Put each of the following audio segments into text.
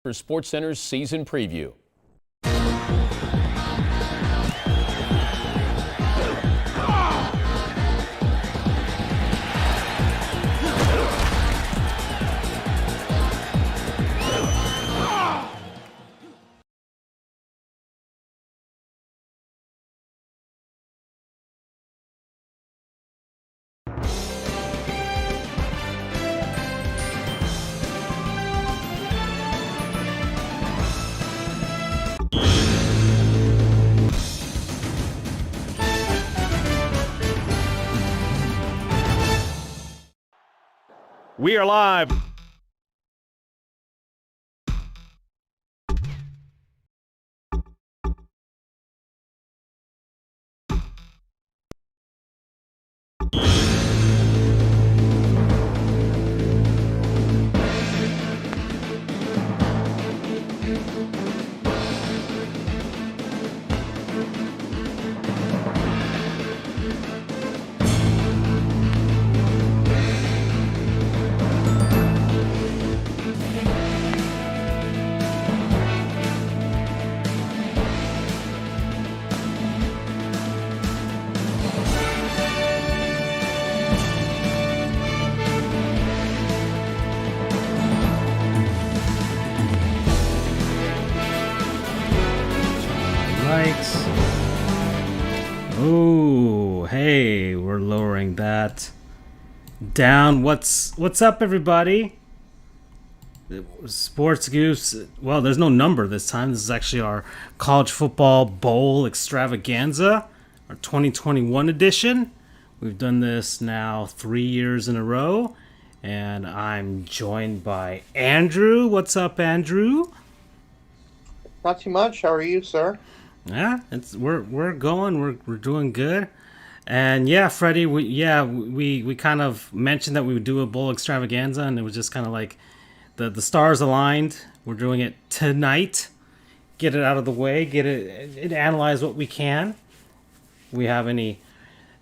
for SportsCenter's season preview. We are live. Oh, hey, we're lowering that down. What's up, everybody? Sports Goofs. Well, there's no number this time. This is actually our College Football Bowl Extravaganza, our 2021 edition. We've done this now 3 years in a row, and I'm joined by Andrew. What's up, Andrew? Not too much. How are you, sir? Yeah, we're going. We're doing good. And yeah, Freddie, we kind of mentioned that we would do a bowl extravaganza, and it was just kind of like the stars aligned. We're doing it tonight. Get it out of the way. Get it analyze what we can. We have any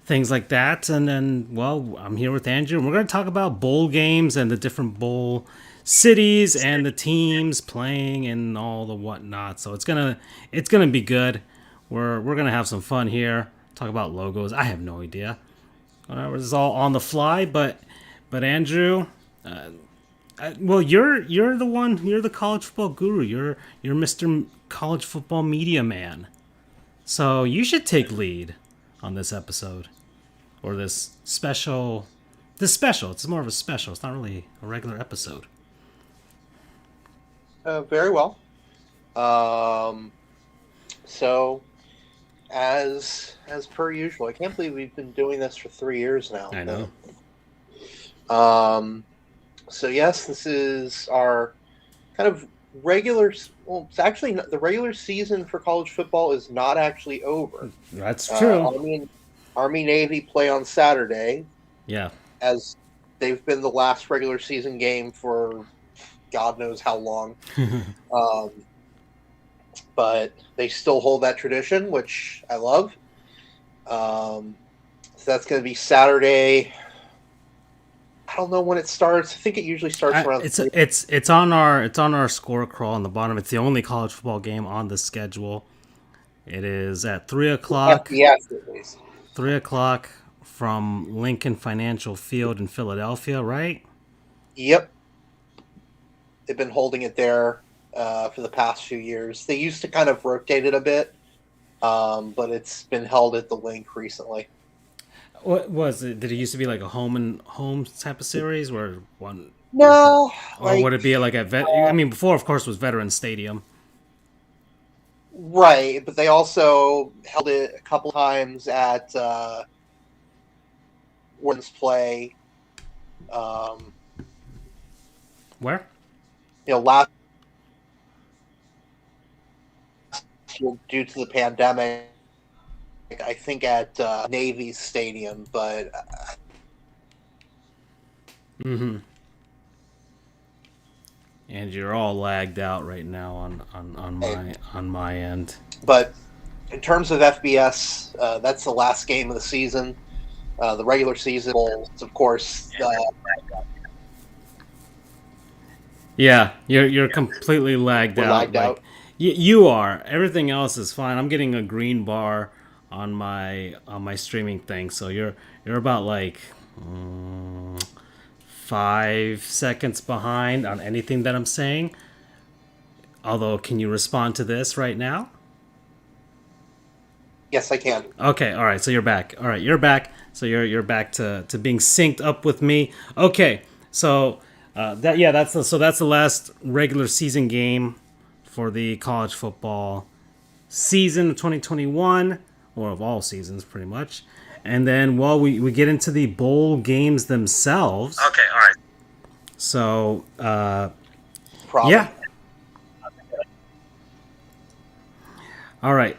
things like that, and then I'm here with Andrew, and we're going to talk about bowl games and the different bowl cities and the teams playing and all the whatnot. So it's gonna be good. We're gonna have some fun here. Talk about logos. I have no idea. This is all on the fly. But Andrew, you're the one. You're the college football guru. You're Mr. College Football Media Man. So you should take lead on this episode or this special. It's more of a special. It's not really a regular episode. Very well. So, as per usual, I can't believe we've been doing this for 3 years now. I know. So yes, this is our kind of regular. Well, it's actually not, the regular season for college football is not actually over. That's true. Army Navy play on Saturday. Yeah. As they've been the last regular season game for God knows how long. But they still hold that tradition, which I love. So that's going to be Saturday. I don't know when it starts. I think it usually starts around. It's on our score crawl on the bottom. It's the only college football game on the schedule. It is at 3:00. Yes, at least 3:00 from Lincoln Financial Field in Philadelphia, right? Yep. They've been holding it there for the past few years. They used to kind of rotate it a bit, but it's been held at the Link recently. What was it? Did it used to be like a home and home type of series where one? No. Or would it be like before, of course, was Veterans Stadium. Right, but they also held it a couple times at Warden's Play. Where? Last year, due to the pandemic, I think at Navy's Stadium, but And you're all lagged out right now on my end. But in terms of FBS, that's the last game of the season. The regular season bowls, of course. Yeah, you're completely lagged We're out. lagged Like out. you are. Everything else is fine. I'm getting a green bar on my streaming thing. So you're about like 5 seconds behind on anything that I'm saying. Although, can you respond to this right now? Yes, I can. Okay, all right. So you're back. All right, you're back. So you're back to being synced up with me. Okay, so that's the last regular season game for the college football season of 2021, or of all seasons, pretty much. And then, well, we get into the bowl games themselves. Okay, all right. So, Problem. yeah. All right.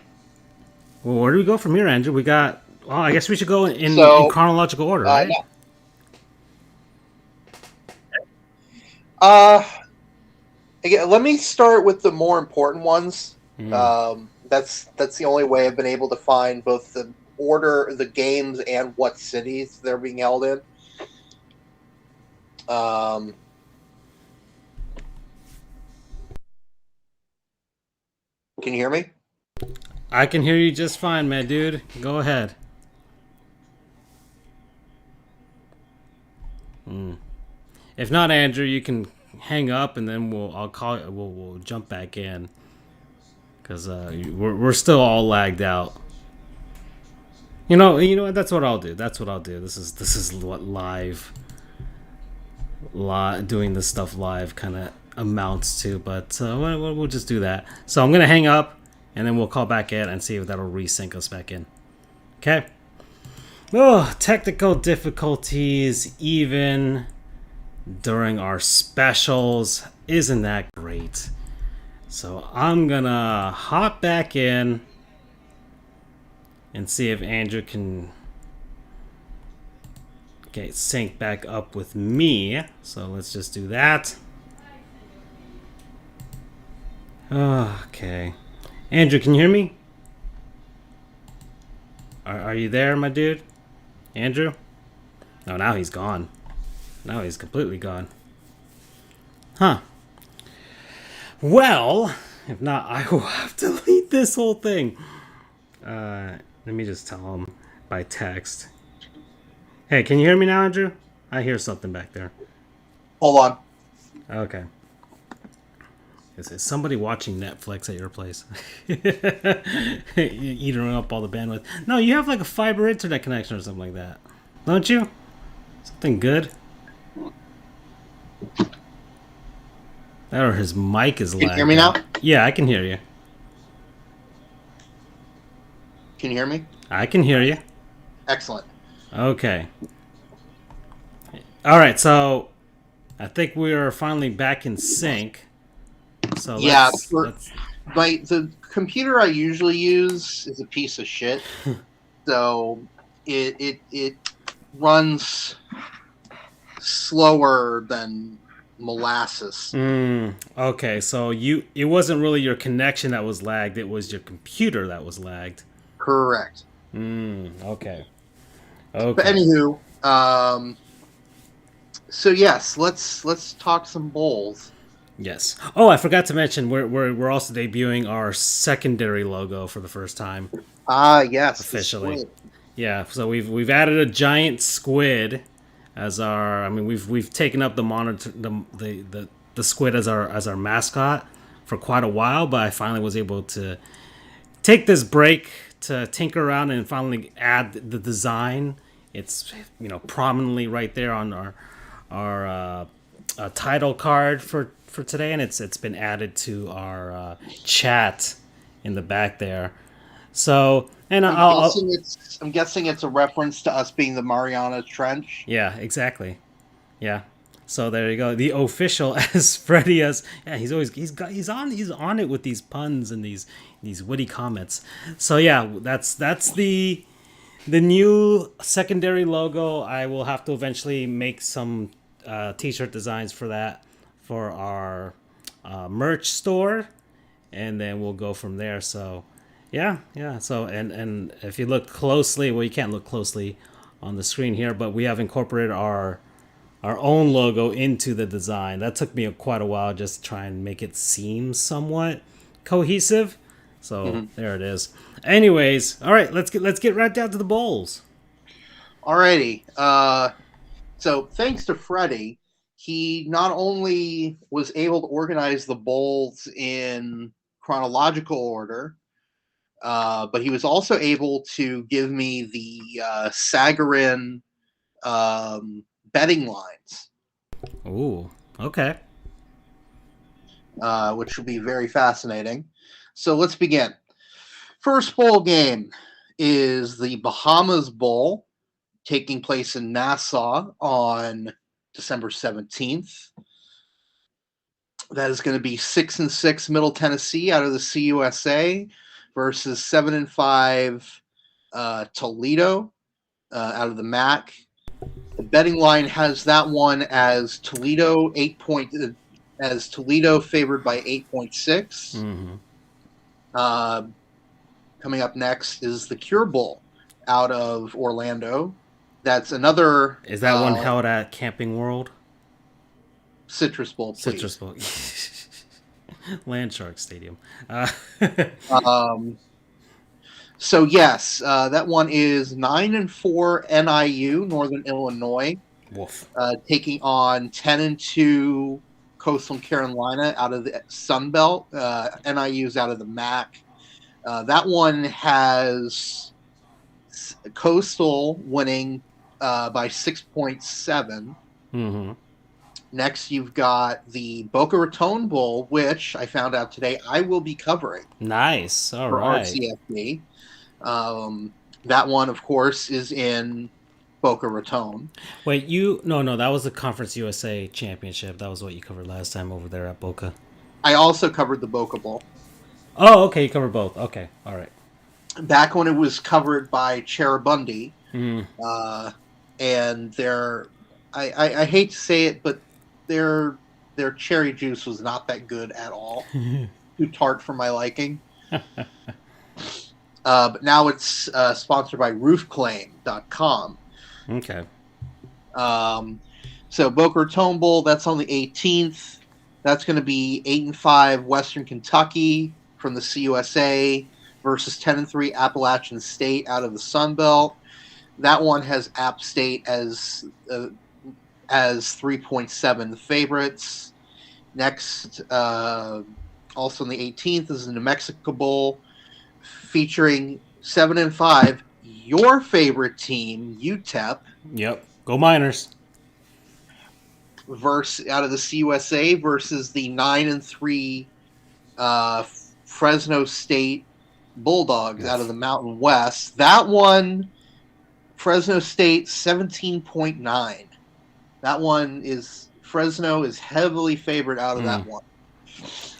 Well, where do we go from here, Andrew? We got. Well, I guess we should go in chronological order, right? Yeah. Again, let me start with the more important ones. That's the only way I've been able to find both the order, the games, and what cities they're being held in. Can you hear me? I can hear you just fine, man, dude. Go ahead. If not, Andrew, you can hang up and then we'll jump back in because we're still all lagged out. You know what? That's what I'll do. This is what doing this stuff live kind of amounts to. But we'll just do that. So I'm gonna hang up and then we'll call back in and see if that'll resync us back in. Okay. Oh, technical difficulties even during our specials. Isn't that great? So I'm gonna hop back in and see if Andrew can get synced back up with me. So let's just do that. Okay. Andrew, can you hear me? Are you there, my dude? Andrew? Oh, now he's gone. Now he's completely gone. Huh. Well, if not, I will have to delete this whole thing. Let me just tell him by text. Hey, can you hear me now, Andrew? I hear something back there. Hold on. Okay. Is somebody watching Netflix at your place? Eating up all the bandwidth. No, you have like a fiber internet connection or something like that. Don't you? Something good? Or his mic is lagging. Can you hear me now? Yeah, I can hear you. Can you hear me? I can hear you. Excellent. Okay. All right, so I think we are finally back in sync. So Yeah, the computer I usually use is a piece of shit. So it runs slower than molasses. Okay, so it wasn't really your connection that was lagged, it was your computer that was lagged. Correct. Okay. But anywho, so yes, let's talk some bowls. Yes. Oh, I forgot to mention we're also debuting our secondary logo for the first time. Yes, Officially. Yeah, so we've added a giant squid as our. I mean, we've taken up the monitor the squid as our mascot for quite a while, but I finally was able to take this break to tinker around and finally add the design. It's prominently right there on our title card for today, and it's been added to our chat in the back there. So, and I'm guessing it's a reference to us being the Mariana Trench. Yeah, exactly. Yeah. So there you go. The official as Freddie as he's on it with these puns and these witty comments. So yeah, that's the new secondary logo. I will have to eventually make some t-shirt designs for that for our merch store, and then we'll go from there. So yeah. So and if you look closely, well, you can't look closely on the screen here, but we have incorporated our logo into the design. That took me quite a while just to try and make it seem somewhat cohesive. So there it is. Anyways, all right, let's get right down to the bowls. Alrighty. So thanks to Freddie, he not only was able to organize the bowls in chronological order, but he was also able to give me the Sagarin betting lines. Ooh, okay. Which will be very fascinating. So let's begin. First bowl game is the Bahamas Bowl, taking place in Nassau on December 17th. That is going to be 6-6 Middle Tennessee out of the CUSA versus 7-5 Toledo out of the MAC. The betting line has that one as Toledo favored by 8.6. Coming up next is the Cure Bowl out of Orlando. That's another. Is that one held at Camping World? Citrus Bowl, please. Citrus Bowl. Landshark Stadium. So yes, that one is 9-4 NIU, Northern Illinois, taking on 10-2 Coastal Carolina out of the Sun Belt. NIU's out of the MAC. That one has Coastal winning by 6.7. Next, you've got the Boca Raton Bowl, which I found out today I will be covering. Nice. All for right. RCFB. That one, of course, is in Boca Raton. Wait, no, that was the Conference USA Championship. That was what you covered last time over there at Boca. I also covered the Boca Bowl. Oh, okay, you covered both. Okay, all right. Back when it was covered by Cheribundi, and I hate to say it, but their cherry juice was not that good at all. Too tart for my liking. But now it's sponsored by roofclaim.com. Okay. So Boca Raton Bowl, that's on the 18th. That's going to be 8-5 Western Kentucky from the CUSA versus 10-3 Appalachian State out of the Sun Belt. That one has App State as 3.7 favorites. Next, also on the 18th, is the New Mexico Bowl featuring 7-5, your favorite team, UTEP. Yep, go Miners. Out of the CUSA versus the 9-3 Fresno State Bulldogs out of the Mountain West. That one, Fresno State 17.9. That one is Fresno is heavily favored out of that one.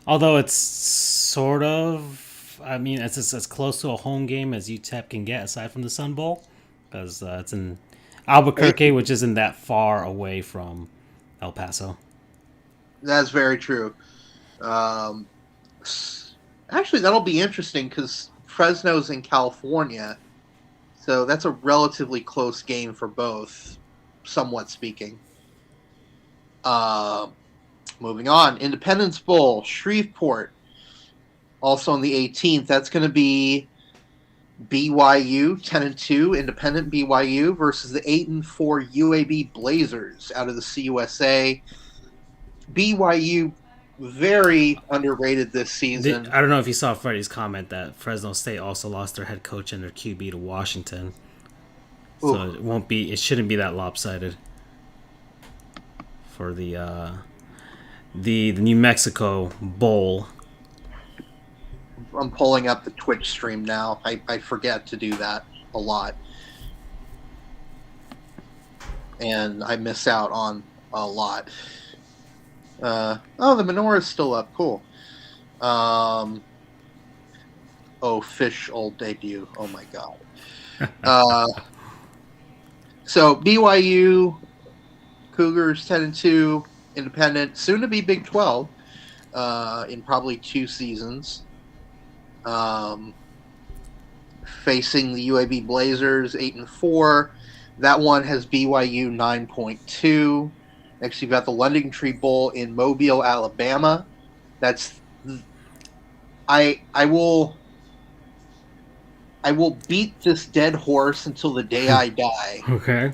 Although it's sort of, I mean, it's as close to a home game as UTEP can get aside from the Sun Bowl, because it's in Albuquerque, which isn't that far away from El Paso. That's very true. Actually, that'll be interesting because Fresno's in California, so that's a relatively close game for both, somewhat speaking. Moving on, Independence Bowl, Shreveport, also on the 18th. That's going to be BYU 10-2, Independent BYU versus the 8-4 UAB Blazers out of the CUSA. BYU very underrated this season. I don't know if you saw Freddie's comment that Fresno State also lost their head coach and their QB to Washington, so it shouldn't be that lopsided for the New Mexico Bowl. I'm pulling up the Twitch stream now. I forget to do that a lot, and I miss out on a lot. The menorah's still up. Cool. Fish old debut. Oh my god. So BYU Cougars 10-2, Independent, soon to be Big 12, in probably 2 seasons. Facing the UAB Blazers 8-4. That one has BYU 9.2. Next, you've got the London Tree Bowl in Mobile, Alabama. That's I will beat this dead horse until the day I die. Okay.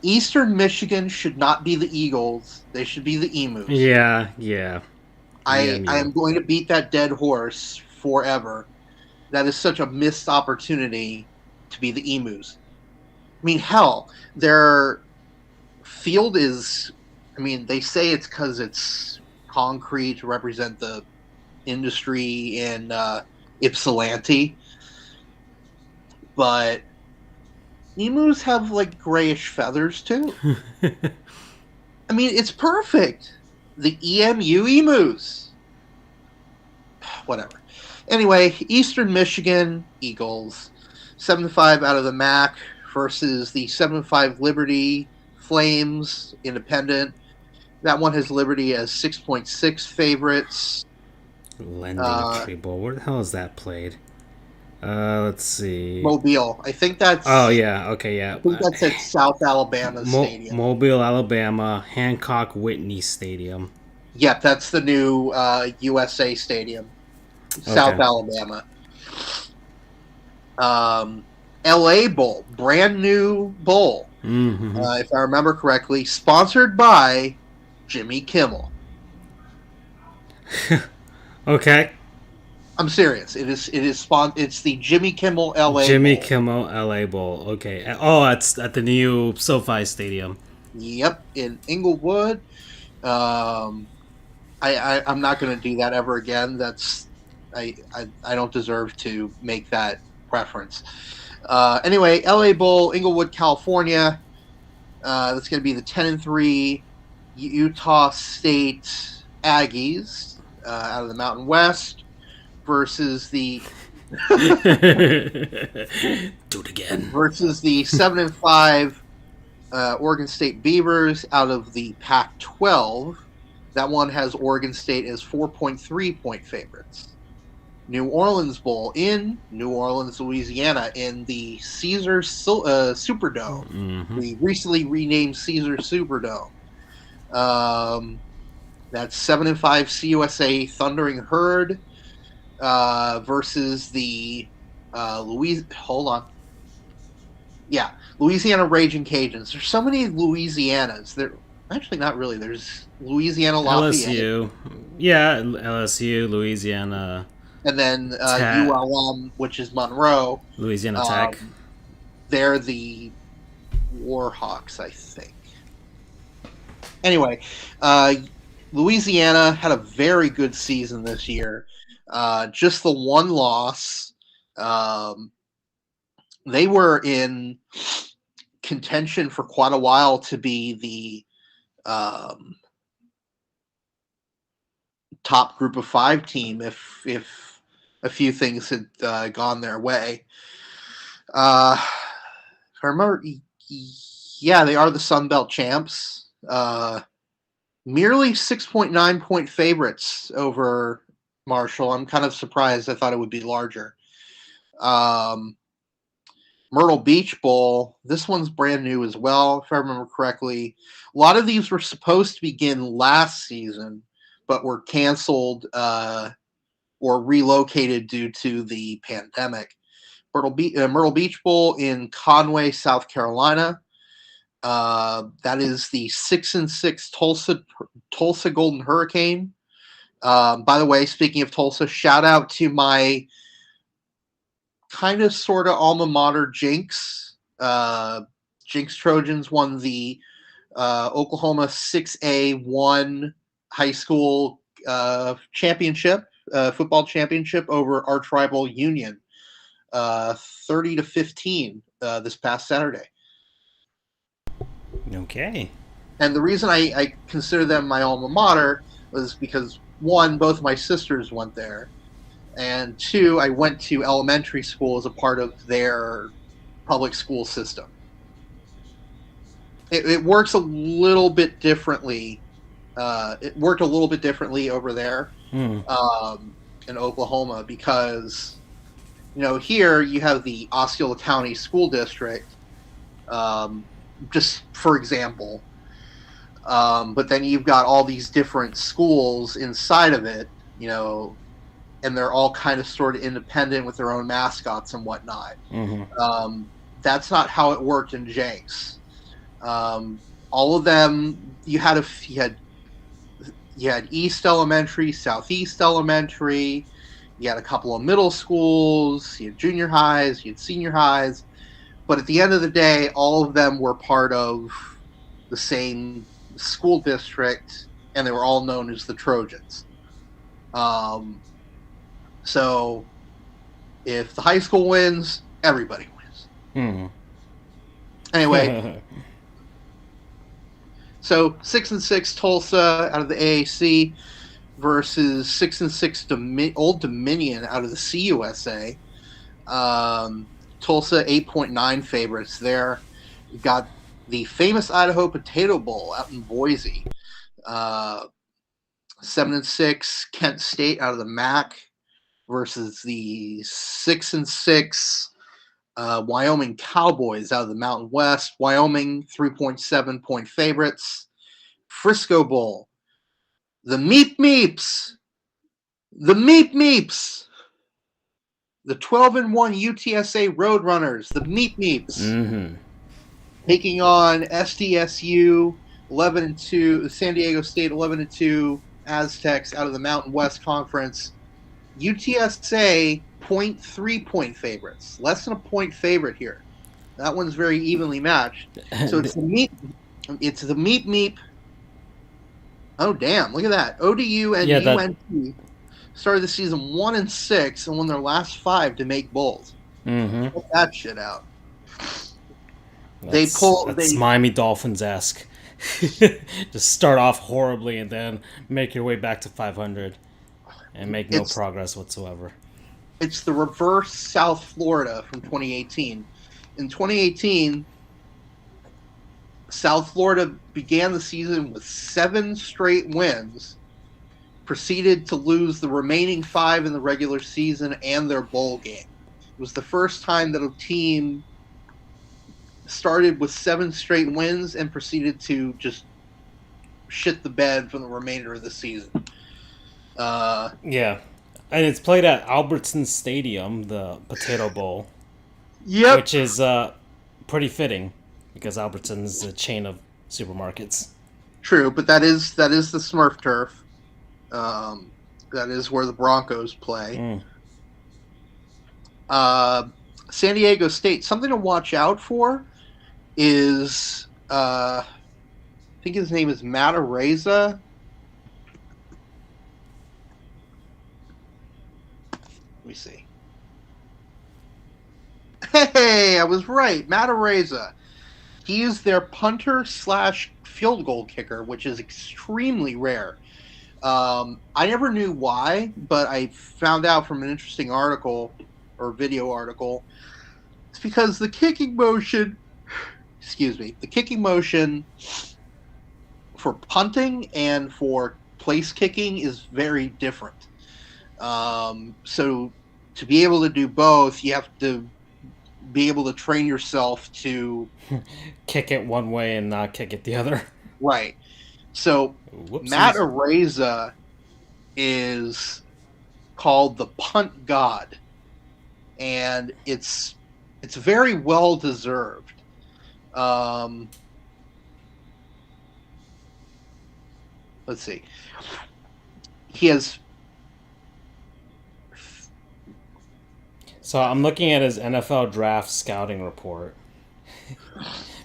Eastern Michigan should not be the Eagles. They should be the Emus. Yeah. I am going to beat that dead horse forever. That is such a missed opportunity to be the Emus. I mean, hell, their field is, they say it's because it's concrete to represent the industry in Ypsilanti, but emus have like grayish feathers too. It's perfect. The EMU emus. Whatever. Anyway, Eastern Michigan Eagles, 7-5 out of the MAC versus the 7-5 Liberty Flames Independent. That one has Liberty as 6.6 favorites. Lending Tree Bowl. Where the hell is that played? Let's see. Mobile. I think that's. Oh yeah. Okay. Yeah. I think that's at South Alabama Stadium. Mobile, Alabama, Hancock Whitney Stadium. Yep, that's the new USA Stadium, South Alabama. LA Bowl, brand new bowl, if I remember correctly, sponsored by Jimmy Kimmel. Okay. I'm serious. It's the Jimmy Kimmel LA Jimmy Bowl. Kimmel LA Bowl. Okay. Oh, it's at the new SoFi Stadium. Yep, in Inglewood. I'm not going to do that ever again. I don't deserve to make that preference. Anyway, LA Bowl, Inglewood, California. That's going to be the 10-3 Utah State Aggies out of the Mountain West versus the do it again. Versus the 7-5 Oregon State Beavers out of the Pac-12. That one has Oregon State as 4.3 point favorites. New Orleans Bowl in New Orleans, Louisiana, in the Caesar Superdome. The recently renamed Caesar Superdome. That's 7-5 CUSA Thundering Herd versus the Louisiana Raging Cajuns. There's so many Louisianas. They're actually not really. There's Louisiana Lafayette. LSU. Yeah, LSU, Louisiana. And then ULM, which is Monroe. Louisiana Tech. They're the Warhawks, I think. Anyway, Louisiana had a very good season this year. Just the one loss. They were in contention for quite a while to be the top group of 5 team if a few things had gone their way. If I remember, they are the Sun Belt champs. Merely 6.9 point favorites over Marshall. I'm kind of surprised. I thought it would be larger. Myrtle Beach Bowl. This one's brand new as well, if I remember correctly. A lot of these were supposed to begin last season, but were canceled or relocated due to the pandemic. Myrtle Beach Bowl in Conway, South Carolina. That is the 6-6 Tulsa Golden Hurricane. By the way, speaking of Tulsa, shout out to my kind of sort of alma mater Jinx. Jinx Trojans won the Oklahoma 6A1 high school championship, football championship over arch rival Union, 30-15 this past Saturday. Okay. And the reason I consider them my alma mater was because, one, both my sisters went there, and two, I went to elementary school as a part of their public school system. It works a little bit differently. It worked a little bit differently over there in Oklahoma because, here you have the Osceola County School District. Just for example, But then you've got all these different schools inside of it, and they're all kind of sort of independent with their own mascots and whatnot. Mm-hmm. That's not how it worked in Jenks. All of them, you had East Elementary, Southeast Elementary, you had a couple of middle schools, you had junior highs, you had senior highs, but at the end of the day, all of them were part of the same school district, and they were all known as the Trojans. So if the high school wins, everybody wins. Mm-hmm. Anyway, so 6-6 Tulsa out of the AAC versus 6-6 Old Dominion out of the CUSA. Tulsa 8.9 favorites there. We've got the famous Idaho Potato Bowl out in Boise. 7-6 Kent State out of the MAC versus the 6-6 Wyoming Cowboys out of the Mountain West. Wyoming 3.7 point favorites. Frisco Bowl. The Meep Meeps. The 12-1 UTSA Roadrunners. The Meep Meeps. Mm-hmm. Taking on SDSU 11-2, San Diego State 11-2 Aztecs out of the Mountain West Conference. UTSA 0.3 point favorites, less than a point favorite here. That one's very evenly matched. So it's the Meep Meep. Oh damn! Look at that. ODU and UNT started the season 1-6 and won their last 5 to make bowls. Mm-hmm. Put that shit out. That's Miami Dolphins-esque. Just start off horribly and then make your way back to 500 and make no progress whatsoever. It's the reverse South Florida from 2018. In 2018, South Florida began the season with 7 straight wins, proceeded to lose the remaining 5 in the regular season and their bowl game. It was the first time that a team started with 7 straight wins and proceeded to just shit the bed for the remainder of the season. Yeah. And it's played at Albertson Stadium, the Potato Bowl. Yep. Which is pretty fitting because Albertson is a chain of supermarkets. True, but that is the Smurf turf. That is where the Broncos play. San Diego State, something to watch out for is, I think his name is Matt Ariza. Let me see. Hey, I was right. Matt Ariza. He is their punter / field goal kicker, which is extremely rare. I never knew why, but I found out from an interesting article or video article. It's because the kicking motion for punting and for place kicking is very different. So to be able to do both, you have to be able to train yourself to kick it one way and not kick it the other. Right. So Whoopsies. Matt Ariza is called the punt god, and it's very well deserved. Let's see. He has. So I'm looking at his NFL draft scouting report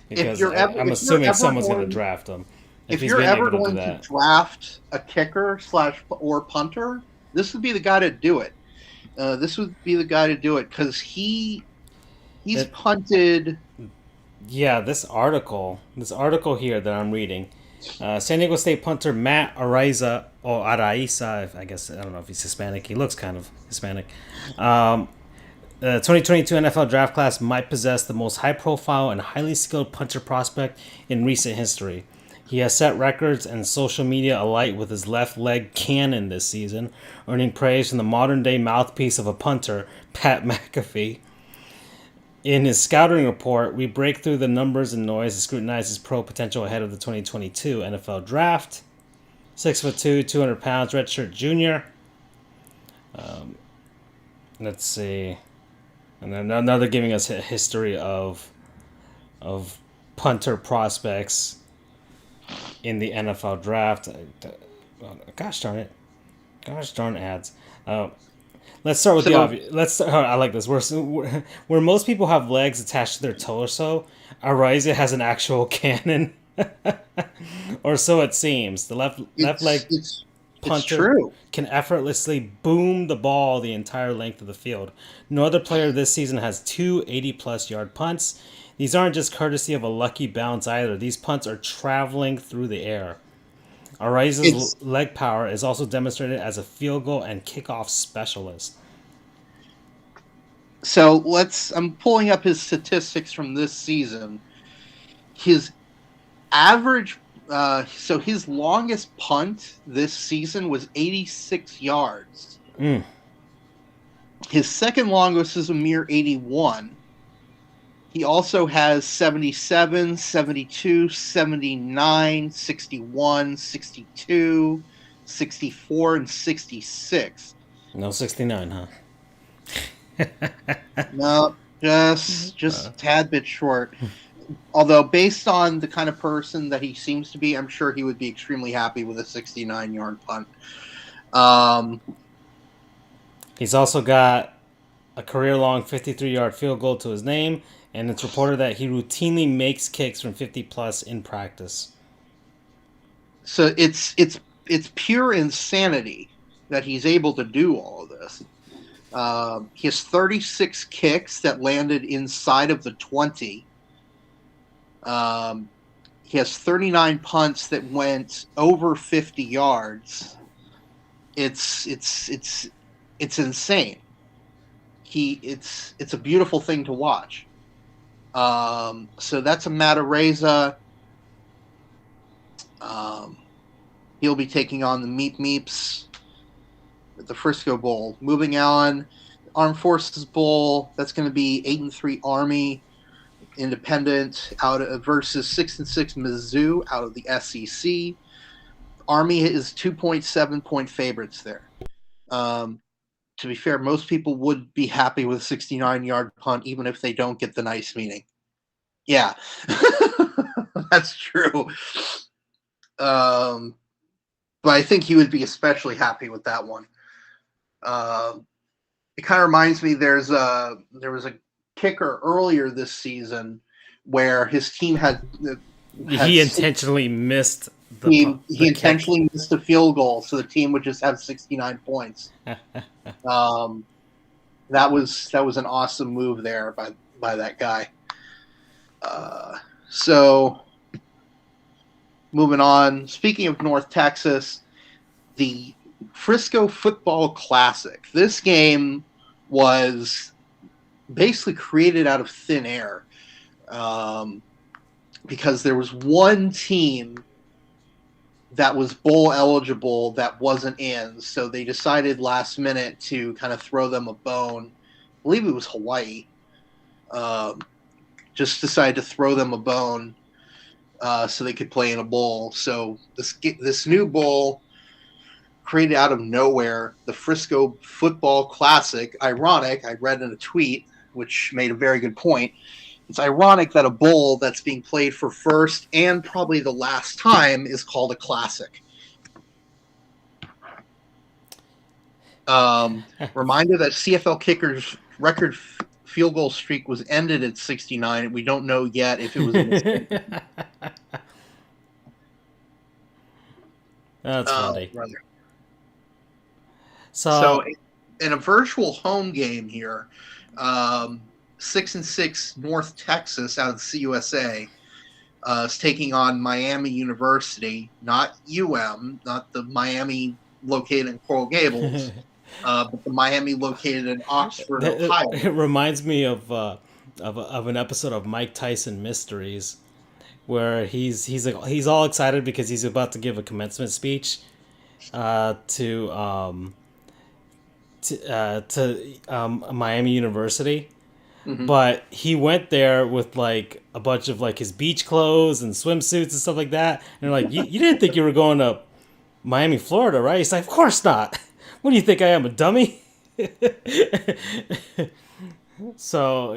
because I'm assuming someone's going to draft him. If you're ever going to draft a kicker / or punter, this would be the guy to do it. Because he's punted. Yeah, this article here that I'm reading, San Diego State punter Matt Ariza, or Ariza, I guess, I don't know if he's Hispanic. He looks kind of Hispanic. The 2022 NFL draft class might possess the most high-profile and highly skilled punter prospect in recent history. He has set records and social media alight with his left leg cannon this season, earning praise from the modern-day mouthpiece of a punter, Pat McAfee. In his scouting report, we break through the numbers and noise to scrutinize his pro potential ahead of the 2022 NFL Draft. 6'2", 200 pounds, redshirt junior. Let's see. And then now they're giving us a history of punter prospects in the NFL Draft. Gosh darn it. Gosh darn ads. Let's start with the obvious. I like this. Where most people have legs attached to their torso, Ariza has an actual cannon. Or so it seems. The left leg punter can effortlessly boom the ball the entire length of the field. No other player this season has two 80-plus yard punts. These aren't just courtesy of a lucky bounce either. These punts are traveling through the air. Ariza's leg power is also demonstrated as a field goal and kickoff specialist. So I'm pulling up his statistics from this season. His average, so his longest punt this season was 86 yards. His second longest is a mere 81. He also has 77, 72, 79, 61, 62, 64, and 66. No 69, huh? No, just a tad bit short. Although, based on the kind of person that he seems to be, I'm sure he would be extremely happy with a 69-yard punt. He's also got a career-long 53-yard field goal to his name, and it's reported that he routinely makes kicks from 50-plus in practice. So it's pure insanity that he's able to do all of this. He has 36 kicks that landed inside of the 20. He has 39 punts that went over 50 yards. It's insane. It's a beautiful thing to watch. So that's a Matt Ariza. He'll be taking on the Meep Meeps at the Frisco Bowl. Moving on, Armed Forces Bowl. That's going to be 8-3 Army Independent versus 6-6 Mizzou out of the SEC. Army is 2.7 point favorites there. To be fair, most people would be happy with a 69-yard punt, even if they don't get the nice meaning. Yeah, that's true. But I think he would be especially happy with that one. It kind of reminds me there was a kicker earlier this season where his team had he intentionally missed. He intentionally missed a field goal, so the team would just have 69 points. That was an awesome move there by that guy. So moving on. Speaking of North Texas, the Frisco Football Classic. This game was basically created out of thin air because there was one team that was bowl eligible that wasn't in, so they decided last minute to kind of throw them a bone. I believe it was Hawaii. Just decided to throw them a bone so they could play in a bowl. So this new bowl created out of nowhere, the Frisco Football Classic. Ironic, I read in a tweet, which made a very good point. It's ironic that a bowl that's being played for first and probably the last time is called a classic. Reminder that CFL kickers' record field goal streak was ended at 69, and we don't know yet if it was a mistake. That's funny. So in a virtual home game here, 6-6 North Texas out of the CUSA is taking on Miami University, not not the Miami located in Coral Gables, but the Miami located in Oxford, Ohio. It reminds me of an episode of Mike Tyson Mysteries, where he's all excited because he's about to give a commencement speech to Miami University. But he went there with like a bunch of like his beach clothes and swimsuits and stuff like that. And they're like, you didn't think you were going to Miami, Florida, right? He's like, of course not. What do you think I am, a dummy? So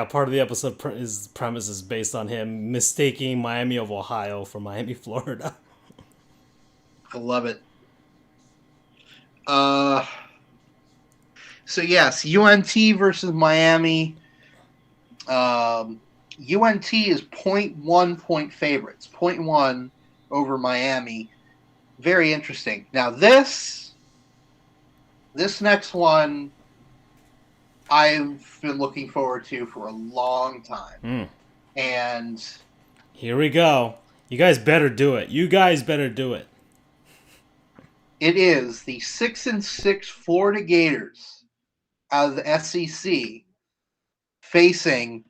part of the episode premise is based on him mistaking Miami of Ohio for Miami, Florida. I love it. So yes, UNT versus Miami. UNT is 0.1 point favorites, 0.1 over Miami. Very interesting. Now this next one, I've been looking forward to for a long time. And here we go. You guys better do it. It is the 6-6 Florida Gators out of the SEC facing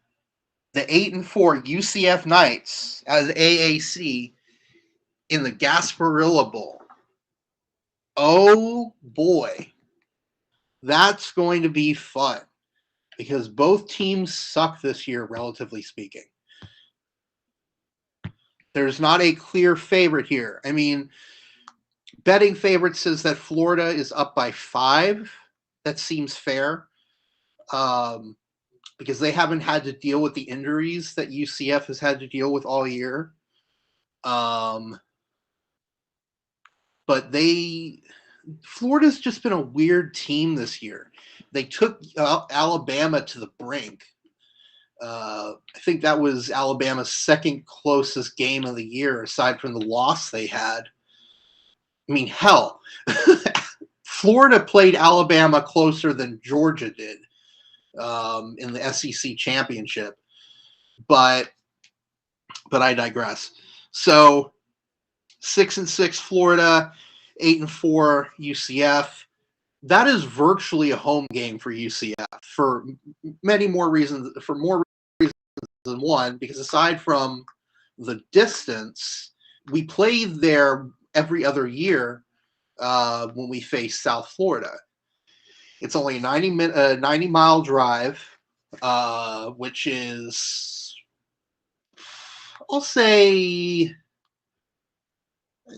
the 8-4 UCF Knights out of the AAC in the Gasparilla Bowl. Oh boy. That's going to be fun because both teams suck this year, relatively speaking. There's not a clear favorite here. I mean, betting favorite says that Florida is up by 5. That seems fair because they haven't had to deal with the injuries that UCF has had to deal with all year. But Florida's just been a weird team this year. They took Alabama to the brink. I think that was Alabama's second closest game of the year, aside from the loss they had. I mean, hell, Florida played Alabama closer than Georgia did in the SEC championship. But I digress. So 6-6 Florida, 8-4 UCF. That is virtually a home game for UCF for many more reasons. For more reasons than one, because aside from the distance, we play there every other year when we face South Florida. It's only a 90-mile drive, which is, I'll say,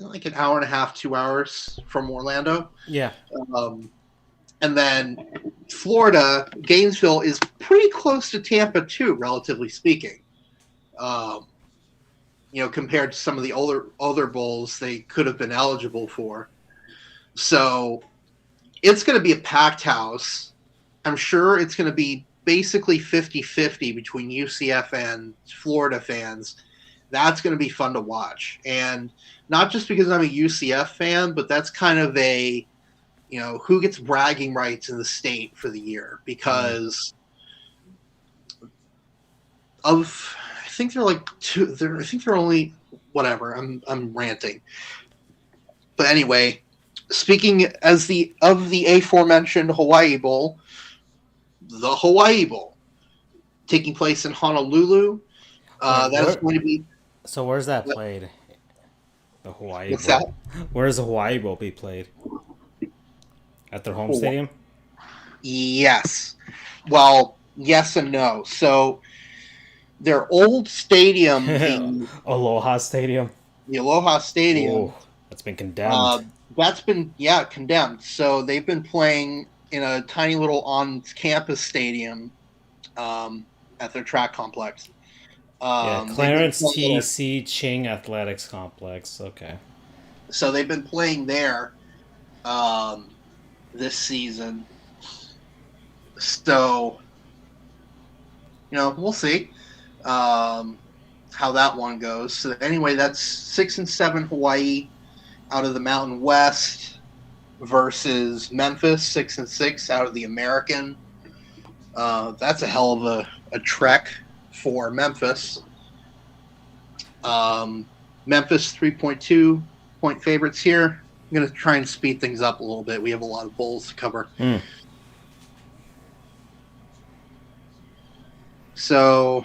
like an hour and a half, 2 hours from Orlando. Yeah. And then Florida, Gainesville is pretty close to Tampa too, relatively speaking. Compared to some of the older bowls they could have been eligible for. So it's going to be a packed house. I'm sure it's going to be basically 50-50 between UCF and Florida fans. That's going to be fun to watch. And not just because I'm a UCF fan, but that's kind of a, who gets bragging rights in the state for the year, because I think they're like two. I think they're only whatever. I'm ranting, but anyway, speaking of the aforementioned Hawaii Bowl, the Hawaii Bowl taking place in Honolulu. That is going to be. So where's that played? The Hawaii What's Bowl. Where does the Hawaii Bowl be played? At their home stadium? Yes. Well, yes and no. So their old stadium, Aloha Stadium. The Aloha Stadium. Oh, that's been condemned. That's been condemned. So they've been playing in a tiny little on-campus stadium at their track complex. Clarence T.C. Ching Athletics Complex. Okay. So they've been playing there this season. So, we'll see how that one goes. So anyway, that's 6-7 Hawaii out of the Mountain West versus Memphis, 6-6 out of the American. That's a hell of a trek for Memphis. Memphis 3.2 point favorites here. I'm going to try and speed things up a little bit. We have a lot of bowls to cover. So,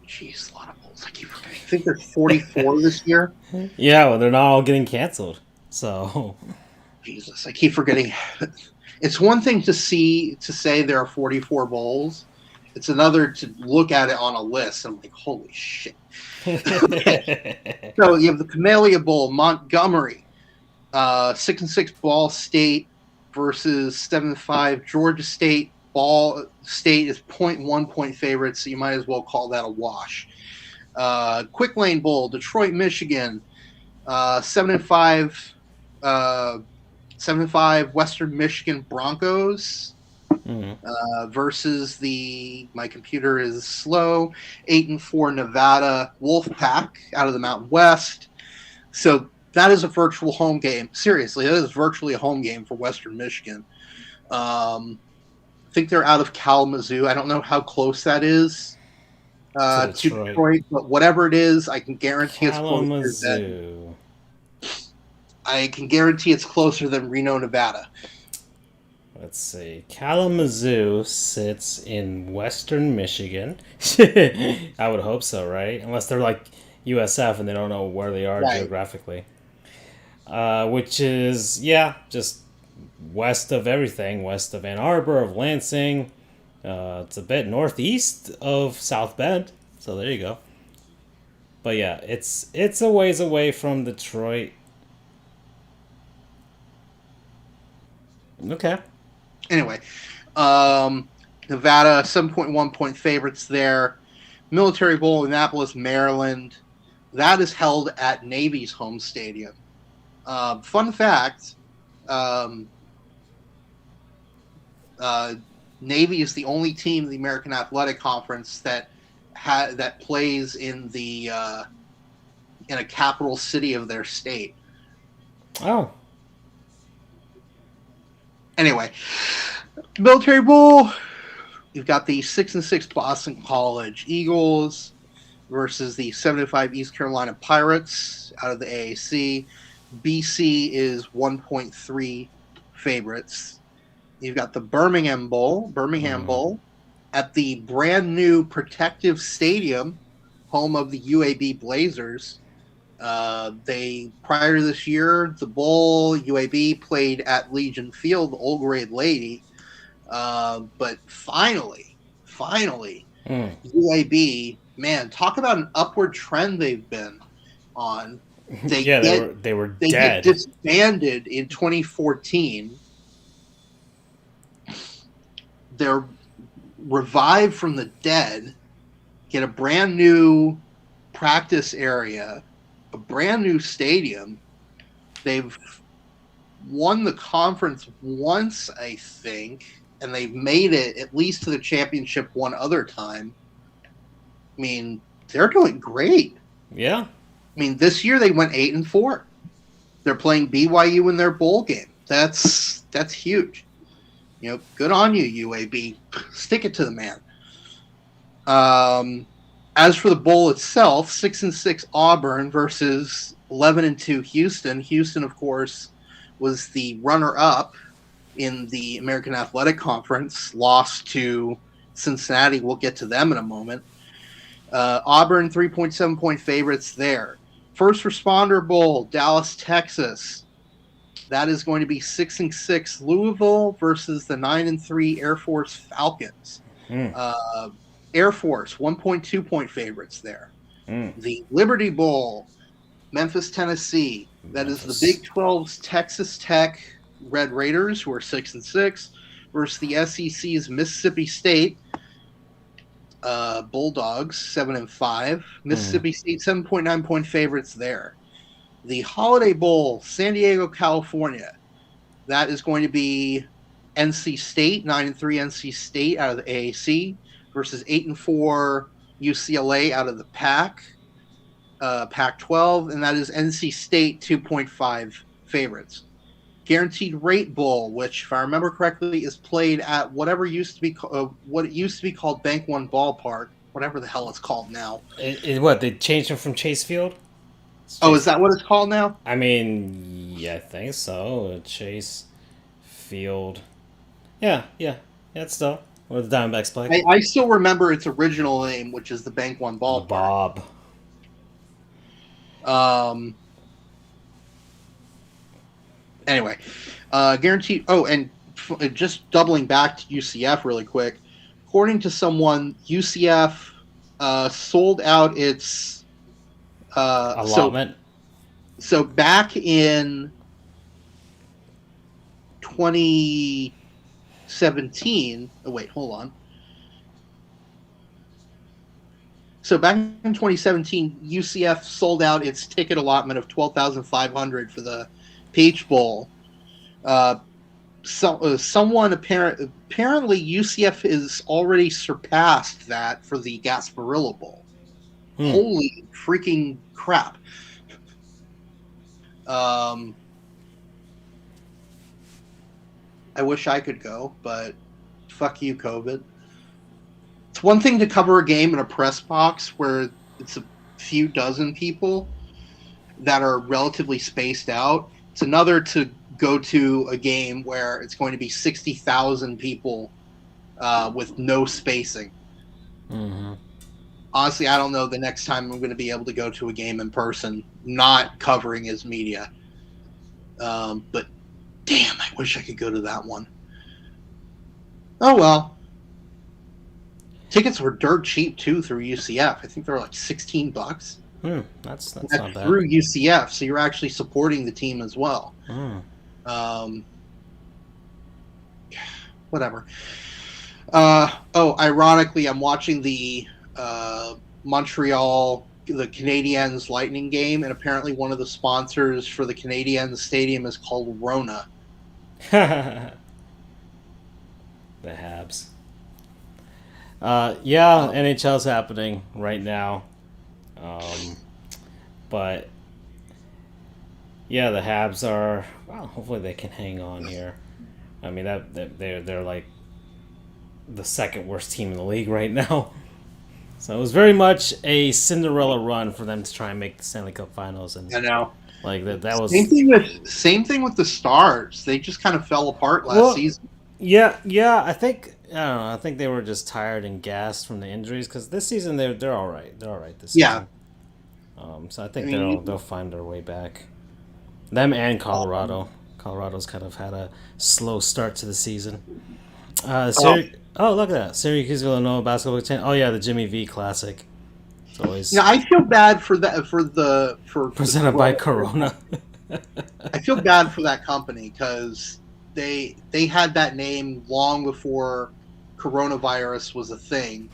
geez, a lot of bowls. I keep forgetting. I think there's 44 this year. Yeah, well, they're not all getting canceled. So, Jesus, I keep forgetting. It's one thing to say there are 44 bowls. It's another to look at it on a list. I'm like, holy shit. So you have the Camellia Bowl, Montgomery, 6-6 Ball State versus 7-5 Georgia State. Ball State is 0.1 point favorites, so you might as well call that a wash. Quick Lane Bowl, Detroit, Michigan, 7-5 Western Michigan Broncos versus my computer is slow, 8-4 Nevada Wolfpack out of the Mountain West. So that is a virtual home game. Seriously, that is virtually a home game for Western Michigan. I think they're out of Kalamazoo. I don't know how close that is to Detroit, but whatever it is, I can guarantee it's closer. I can guarantee it's closer than Reno, Nevada. Let's see. Kalamazoo sits in Western Michigan. I would hope so, right? Unless they're like USF and they don't know where they are geographically. Which is, just west of everything. West of Ann Arbor, of Lansing. It's a bit northeast of South Bend. So there you go. But yeah, it's a ways away from Detroit. Okay. Anyway, Nevada, 7.1 point favorites there. Military Bowl, Annapolis, Maryland. That is held at Navy's home stadium. Fun fact, Navy is the only team in the American Athletic Conference that plays in a capital city of their state. Oh. Anyway, Military Bowl, you've got the 6-6 Boston College Eagles versus the 7-5 East Carolina Pirates out of the AAC. BC is 1.3 favorites. You've got the Birmingham Bowl at the brand new Protective Stadium, home of the UAB Blazers. Prior to this year, the bowl, UAB played at Legion Field, the old grade lady. But finally, UAB, man, talk about an upward trend they've been on. They were dead. Get disbanded in 2014. They're revived from the dead, get a brand new practice area, a brand new stadium. They've won the conference once, I think, and they've made it at least to the championship one other time. I mean, they're doing great. Yeah. I mean, this year they went 8-4. They're playing BYU in their bowl game. That's huge. You know, good on you, UAB. Stick it to the man. As for the bowl itself, 6-6 Auburn versus 11-2 Houston. Houston, of course, was the runner-up in the American Athletic Conference, lost to Cincinnati. We'll get to them in a moment. Auburn, 3.7 point favorites there. First Responder Bowl, Dallas, Texas. That is going to be 6-6 Louisville versus the 9-3 Air Force Falcons. Air Force, 1.2 point favorites there. The Liberty Bowl, Memphis, Tennessee. That is the Big 12's Texas Tech Red Raiders, who are 6-6, versus the SEC's Mississippi State Bulldogs, 7-5. Mississippi State, 7.9 point favorites there. The Holiday Bowl, San Diego, California. That is going to be NC State, 9-3 NC State out of the AAC versus 8-4 UCLA out of the Pac-12, and that is NC State 2.5 favorites. Guaranteed Rate Bowl, which, if I remember correctly, is played at what it used to be called Bank One Ballpark, whatever the hell it's called now. What, they changed it from Chase Field? Is that what it's called now? I mean, yeah, I think so. Chase Field. Yeah, it's still where the Diamondbacks play. I still remember its original name, which is the Bank One Ballpark. Bob. Anyway, guaranteed. Oh, and just doubling back to UCF really quick. According to someone, UCF sold out its allotment. So back in 2017. Oh wait, hold on. So back in 2017, UCF sold out its ticket allotment of 12,500 for the Peach Bowl. Someone apparently UCF has already surpassed that for the Gasparilla Bowl. Holy freaking crap! I wish I could go, but fuck you, COVID. It's one thing to cover a game in a press box where it's a few dozen people that are relatively spaced out. It's another to go to a game where it's going to be 60,000 people with no spacing. Mm-hmm. Honestly, I don't know the next time I'm going to be able to go to a game in person, not covering as media. But damn, I wish I could go to that one. Oh, well. Tickets were dirt cheap, too, through UCF. I think they were like $16. That's not bad. Through UCF, so you're actually supporting the team as well. Whatever. Ironically, I'm watching the Montreal, the Canadiens Lightning game, and apparently one of the sponsors for the Canadiens stadium is called Rona. The Habs. NHL's happening right now. But yeah, the Habs are, well, hopefully they can hang on here. I mean, they're like the second worst team in the league right now. So it was very much a Cinderella run for them to try and make the Stanley Cup Finals, and I know, like that was same thing with the Stars. They just kind of fell apart last season. Yeah. I think they were just tired and gassed from the injuries, because this season they're all right. They're all right this season. So I think they'll find their way back. Them and Colorado. Colorado's kind of had a slow start to the season. Oh, look at that. Syracuse Villanova basketball team. Oh yeah, the Jimmy V Classic. It's always I feel bad for that presented by Corona. I feel bad for that company because they had that name long before coronavirus was a thing.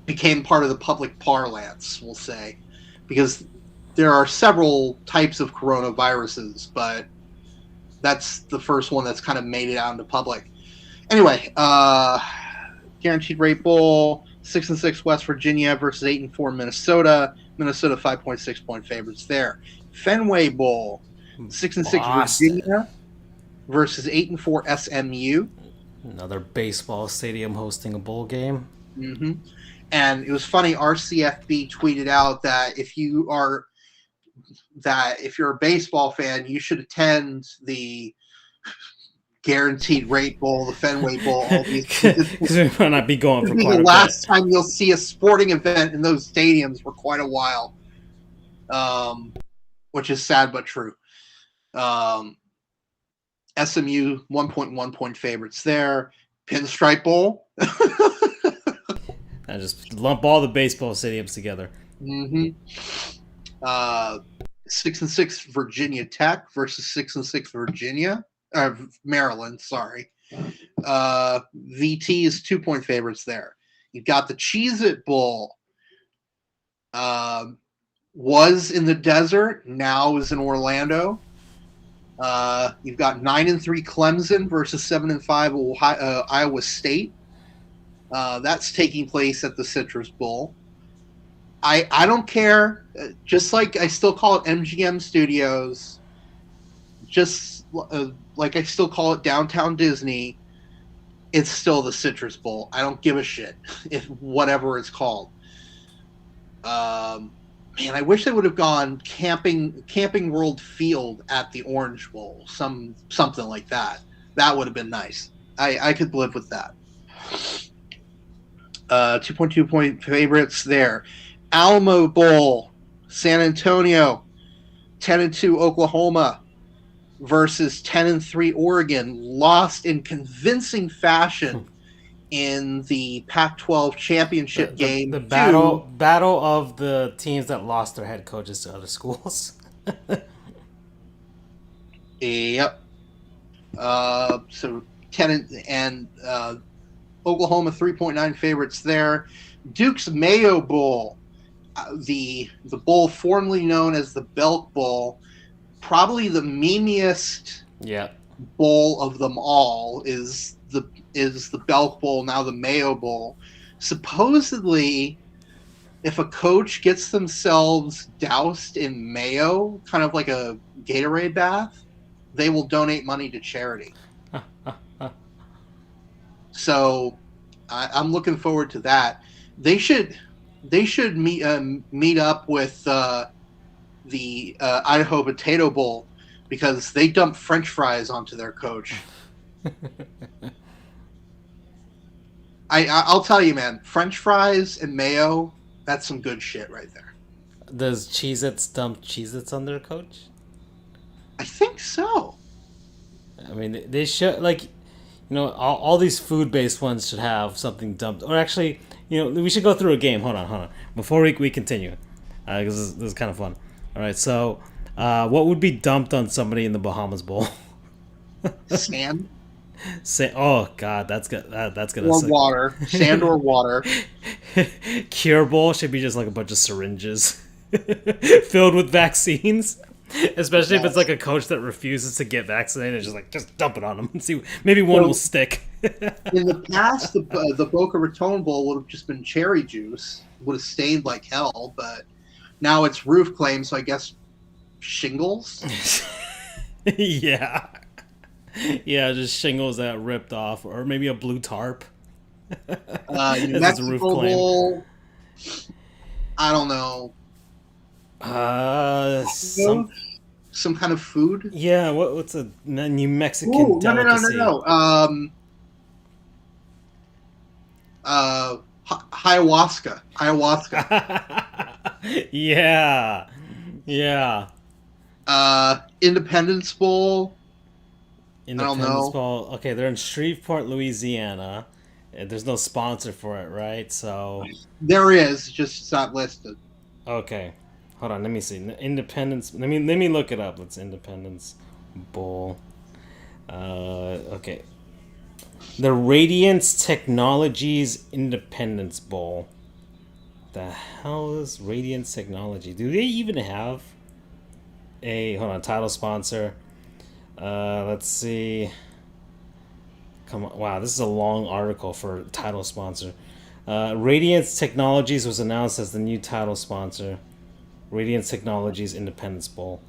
Became part of the public parlance, we'll say, because there are several types of coronaviruses, but that's the first one that's kind of made it out into public. Anyway, Guaranteed Rate Bowl, 6-6 West Virginia versus 8-4 Minnesota. Minnesota 5.6 point favorites there. Fenway Bowl, 6-6 Virginia versus 8-4 SMU. Another baseball stadium hosting a bowl game. Mm-hmm. And it was funny. RCFB tweeted out that if you're a baseball fan, you should attend the Guaranteed Rate Bowl, the Fenway Bowl. Because we might not be going for quite a bit. The last time you'll see a sporting event in those stadiums for quite a while, which is sad but true. SMU 1.1 point favorites there. Pinstripe Bowl. I just lump all the baseball stadiums together. Mm-hmm. 6-6 Virginia Tech versus 6-6 Maryland. Sorry. VT is 2 point favorites there. You've got the Cheez-It Bowl. Was in the desert, now is in Orlando. You've got 9-3 Clemson versus 7-5 Iowa State. That's taking place at the Citrus Bowl. I don't care. Just like I still call it MGM Studios, just like I still call it Downtown Disney, it's still the Citrus Bowl. I don't give a shit if whatever it's called. Man, I wish they would have gone Camping World Field at the Orange Bowl, something like that. That would have been nice. I could live with that. 2.2 point favorites there. Alamo Bowl, San Antonio, 10-2 Oklahoma versus 10-3 Oregon, lost in convincing fashion in the Pac-12 championship game. The battle of the teams that lost their head coaches to other schools. Yep. So 10 and Oklahoma 3.9 favorites there. Duke's Mayo Bowl, the bowl formerly known as the Belk Bowl, probably the memeiest bowl of them all is the Belk Bowl, now the Mayo Bowl. Supposedly, if a coach gets themselves doused in mayo, kind of like a Gatorade bath, they will donate money to charity. So I'm looking forward to that. They should meet up with the Idaho Potato Bowl, because they dump French fries onto their coach. I'll tell you, man, French fries and mayo, that's some good shit right there. Does Cheez-Its dump Cheez-Its on their coach? I think so. I mean, they should, like, all these food-based ones should have something dumped. Or actually, we should go through a game. Hold on. Before we continue, because this is kind of fun. All right, so what would be dumped on somebody in the Bahamas Bowl? Sand. Oh God, that's gonna or suck. Water, sand or water. Cure Bowl should be just like a bunch of syringes filled with vaccines. Especially if it's like a coach that refuses to get vaccinated, just dump it on them and see, maybe one will stick. In the past, the Boca Raton Bowl would have just been cherry juice, would have stained like hell, but now it's roof claim, so I guess shingles. Yeah, just shingles that ripped off, or maybe a blue tarp. New Mexico Bowl. I don't know. Some kind of food. Yeah, what's a New Mexican delicacy? No. Ayahuasca. Yeah. Independence Bowl. Independence Bowl. Okay, they're in Shreveport, Louisiana. There's no sponsor for it, right? So there is, just it's not listed. Okay. Hold on, let me see. Independence. Let me look it up. Let's Independence Bowl. Okay. The Radiance Technologies Independence Bowl. The hell is Radiance Technology? Do they even have a title sponsor? Let's see. Come on. Wow, this is a long article for title sponsor. Radiance Technologies was announced as the new title sponsor. Radiance Technologies Independence Bowl.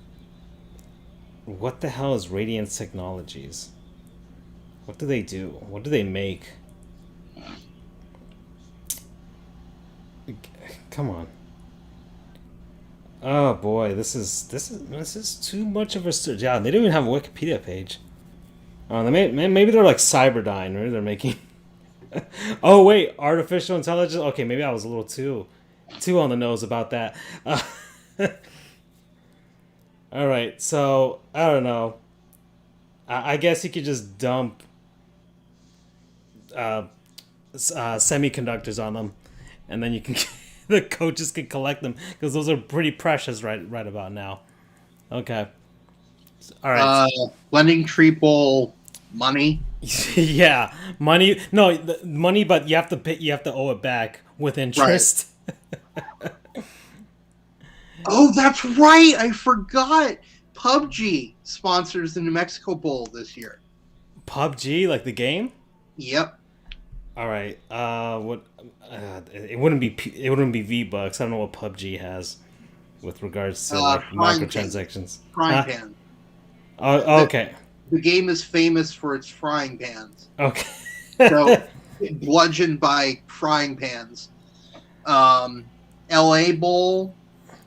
What the hell is Radiance Technologies? What do they do? What do they make? Come on. Oh boy, this is too much of a search. Yeah, they don't even have a Wikipedia page. Oh, maybe they're like Cyberdyne, right? They're making. Oh wait, artificial intelligence. Okay, maybe I was a little too on the nose about that. All right, so I don't know. I guess you could just dump semiconductors on them, and then you can the coaches can collect them, because those are pretty precious right about now. Okay. All right. Lending Tree Bowl money. Yeah, money. No, money, but you have to pay. You have to owe it back with interest. Right. Oh, that's right. I forgot. PUBG sponsors the New Mexico Bowl this year. PUBG, like the game? Yep. All right. What? It wouldn't be V-Bucks. I don't know what PUBG has with regards to microtransactions. Frying pan. Oh, okay. The game is famous for its frying pans. Okay. So, bludgeoned by frying pans. LA Bowl,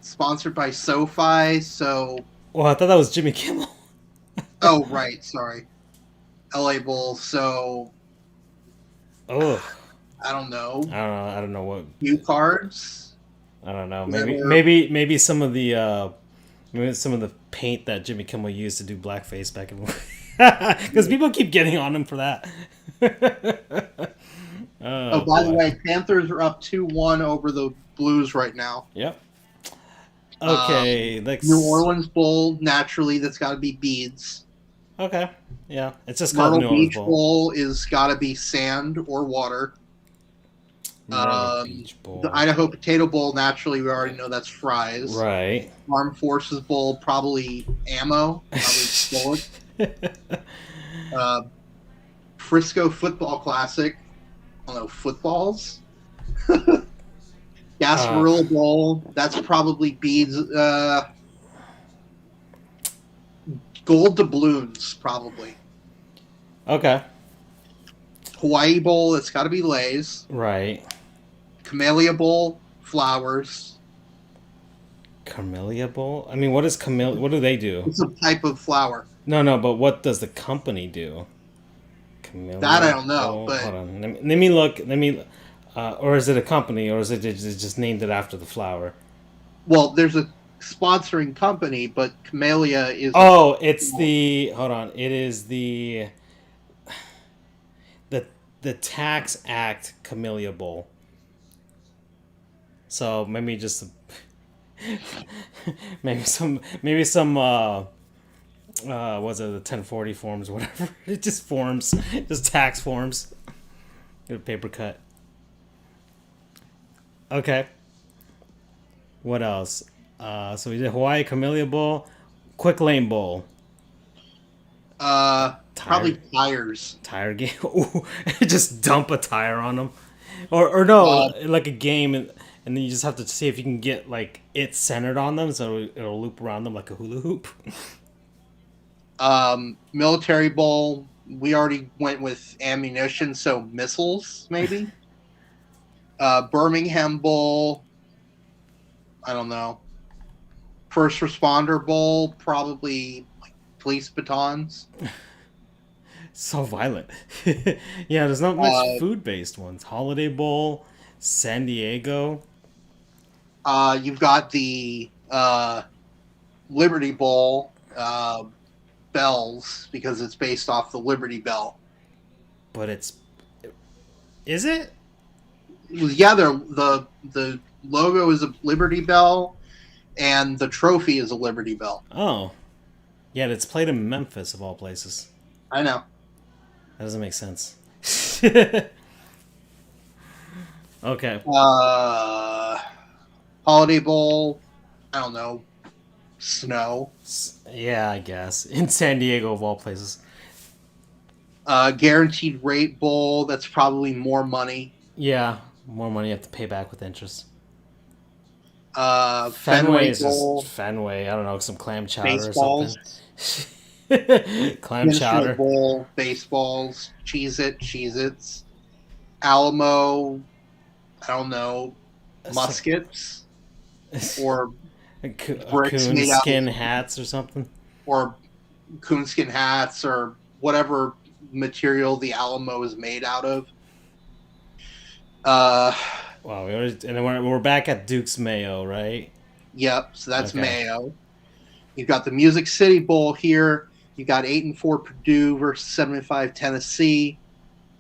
sponsored by SoFi. So. Well, I thought that was Jimmy Kimmel. Oh, right. Sorry. LA Bowl. So. Oh. I don't know. I don't know what. View cards. I don't know. Maybe some of the Maybe some of the paint that Jimmy Kimmel used to do blackface back in because people keep getting on him for that. By the way, Panthers are up 2-1 over the Blues right now. Yep. Okay, New Orleans Bowl, naturally, that's got to be beads. Okay, yeah, it's just called Myrtle New Orleans Beach Bowl. Bowl is got to be sand or water. Beach Bowl. The Idaho Potato Bowl, naturally, we already know that's fries. Right. Armed Forces Bowl, probably ammo, probably bullet. Frisco Football Classic, I don't know, footballs. Gasparilla Bowl, that's probably beads. Gold doubloons, probably. Okay. Hawaii Bowl, that's got to be Lay's. Right. Camellia Bowl, flowers. Camellia Bowl? I mean, what is Camellia? What do they do? It's a type of flower. No, but what does the company do? Camellia That I don't know, Bowl? but... Hold on. Let me look. Or is it a company, or is it just named it after the flower? Well, there's a sponsoring company, but Camellia is... Oh, it's the... Hold on. It is the Tax Act Camellia Bowl. So maybe just... maybe some was it the 1040 forms or whatever? It just forms, just tax forms. Get a paper cut. Okay. What else? So we did Hawaii Camellia Bowl, Quick Lane Bowl. Probably tires. Tire game. Ooh, just dump a tire on them, or no, like a game, and then you just have to see if you can get like it centered on them, so it'll loop around them like a hula hoop. Military Bowl, we already went with ammunition, so missiles, maybe. Birmingham Bowl, I don't know. First Responder Bowl, probably like police batons. So violent. Yeah, there's not much food-based ones. Holiday Bowl, San Diego. You've got the Liberty Bowl, bells, because it's based off the Liberty Bell. But is it? Yeah, the logo is a Liberty Bell, and the trophy is a Liberty Bell. Oh. Yeah, it's played in Memphis, of all places. I know. That doesn't make sense. Okay. Holiday Bowl, I don't know. Snow. Yeah, I guess. In San Diego, of all places. Guaranteed Rate Bowl, that's probably more money. Yeah, more money you have to pay back with interest. Fenway is Bowl. Just Fenway. I don't know, some clam chowder Baseballs. or something. Clam chowder. Bowl, baseballs, Cheez-Its. Alamo, I don't know, muskets. Or bricks made out coonskin hats or something. Or coonskin hats or whatever material the Alamo is made out of. Wow, and then we're back at Duke's Mayo, right? Yep, so that's Okay. Mayo. You've got the Music City Bowl here. You got 8-4 Purdue versus 7-5 Tennessee.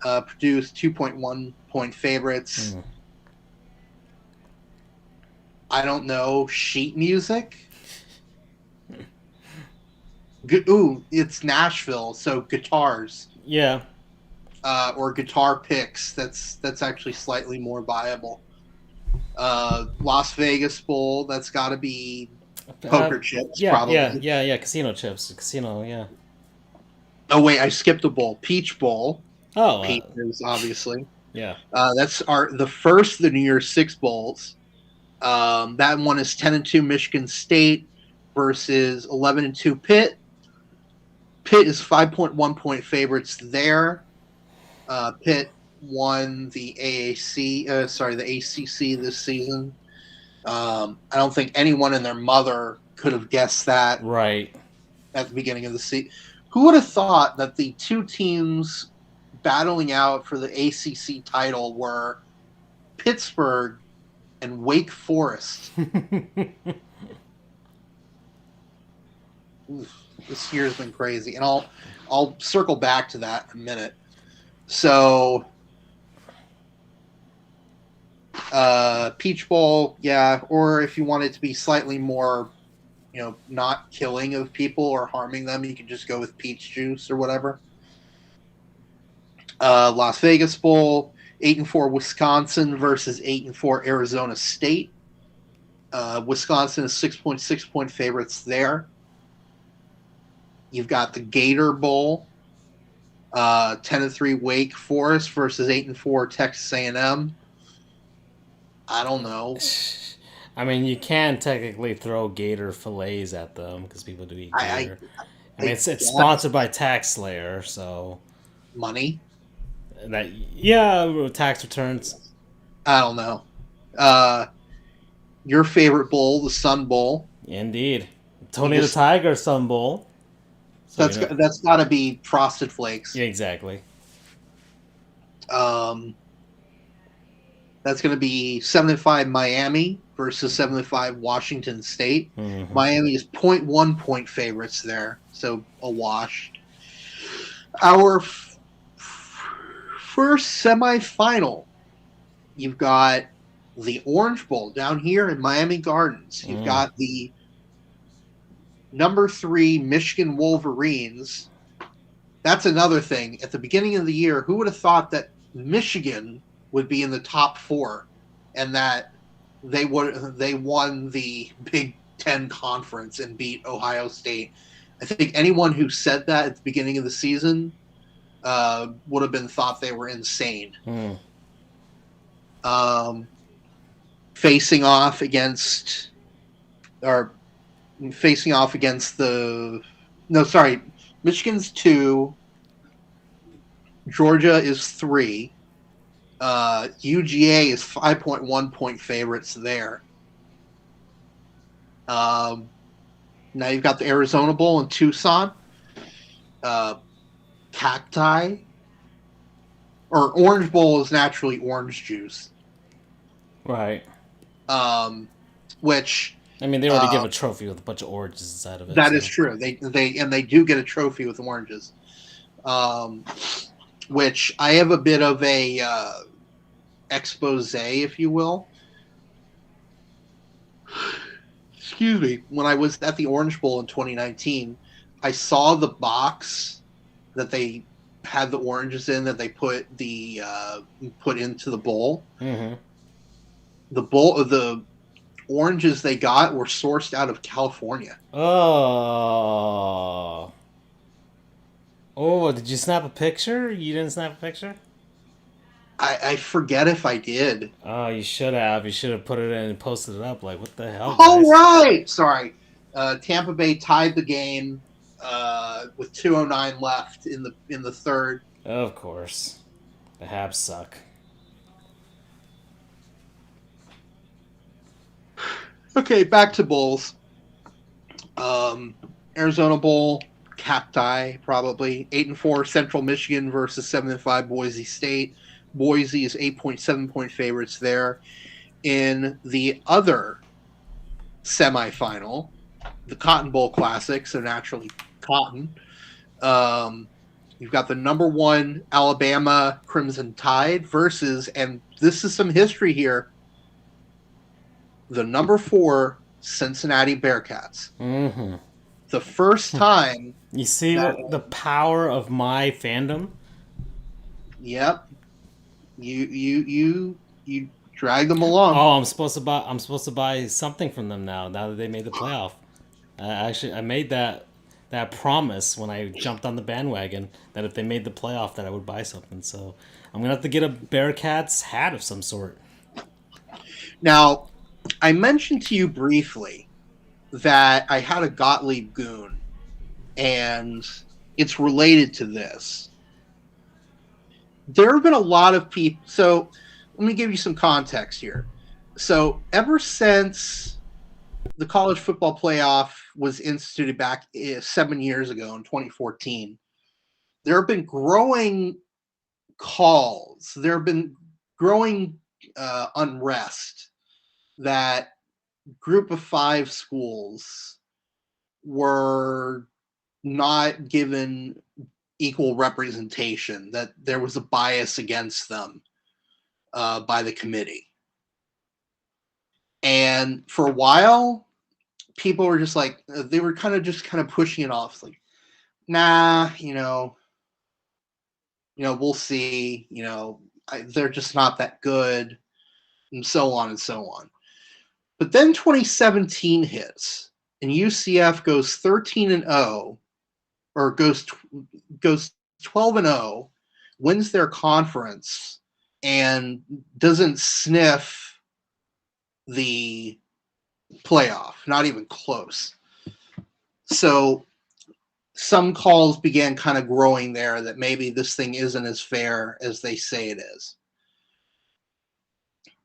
Purdue's 2.1 point favorites. I don't know, sheet music. Ooh, it's Nashville, so guitars. Yeah. Or guitar picks. That's actually slightly more viable. Las Vegas Bowl. That's got to be poker chips. Yeah, probably. yeah. Casino chips. Casino. Yeah. Oh wait, I skipped a bowl. Peach Bowl. Oh. Peaches, obviously. Yeah. That's the first of the New Year's Six bowls. That one is 10-2 Michigan State versus 11-2 Pitt. Pitt is 5.1 point favorites there. Pitt won the the ACC this season. I don't think anyone and their mother could have guessed that Right. at the beginning of the season. Who would have thought that the two teams battling out for the ACC title were Pittsburgh and Wake Forest? this year's been crazy, and I'll circle back to that in a minute. So, Peach Bowl, yeah, or if you want it to be slightly more, not killing of people or harming them, you can just go with peach juice or whatever. Las Vegas Bowl, 8-4 Wisconsin versus 8-4 Arizona State. Wisconsin is 6.6 point favorites there. You've got the Gator Bowl, 10-3 Wake Forest versus 8-4 Texas A&M. I don't know. I mean, you can technically throw gator fillets at them because people do eat gator. I mean, it's sponsored by Tax Slayer, so money. Tax returns. I don't know. Your favorite bowl, the Sun Bowl. Indeed, Tony the Tiger Sun Bowl. So that's got to be Frosted Flakes. Yeah, exactly. That's going to be 7-5 Miami versus 7-5 Washington State. Mm-hmm. Miami is 0.1 point favorites there, so a wash. Our first semifinal, you've got the Orange Bowl down here in Miami Gardens. You've got the number 3 Michigan Wolverines. That's another thing. At the beginning of the year, who would have thought that Michigan would be in the top 4 and that they won the Big Ten Conference and beat Ohio State? I think anyone who said that at the beginning of the season would have been thought they were insane. Facing off against Michigan's 2, Georgia is 3. UGA is 5.1 point favorites there. Now you've got the Arizona Bowl in Tucson. Cacti. Or Orange Bowl is naturally orange juice. Right. Which... I mean, they already give a trophy with a bunch of oranges inside of it. That is true. They do get a trophy with oranges. Which I have a bit of a expose, if you will. Excuse me. When I was at the Orange Bowl in 2019, I saw the box that they had the oranges in that they put into the bowl. Mm-hmm. The oranges they got were sourced out of California. Oh, did you snap a picture? You didn't snap a picture? I forget if I did. Oh, you should have. You should have put it in and posted it up. Like, what the hell, guys? Oh, right! Sorry. Tampa Bay tied the game with 2:09 left in the third. Of course. The Habs suck. Okay, back to bowls. Arizona Bowl, Cacti, probably. 8-4 Central Michigan versus 7-5 Boise State. Boise is 8.7 point favorites there. In the other semifinal, the Cotton Bowl Classic, so naturally Cotton. You've got the number 1 Alabama Crimson Tide versus, and this is some history here, the number 4 Cincinnati Bearcats. Mm-hmm. The first time. You see the power of my fandom? Yep. You drag them along. Oh, I'm supposed to buy something from them now that they made the playoff. Actually, I made that promise when I jumped on the bandwagon that if they made the playoff that I would buy something. So I'm gonna have to get a Bearcats hat of some sort. Now, I mentioned to you briefly that I had a Gottlieb goon, and it's related to this. There have been a lot of people. So let me give you some context here. So ever since the college football playoff was instituted back 7 years ago in 2014, there have been growing calls. There have been growing unrest that Group of 5 schools were not given equal representation, that there was a bias against them by the committee. And for a while, people were just like, they were kind of pushing it off. Like, nah, we'll see, they're just not that good, and so on and so on. But then 2017 hits, and UCF goes 13-0, or goes 12-0, wins their conference, and doesn't sniff the playoff, not even close. So some calls began kind of growing there that maybe this thing isn't as fair as they say it is.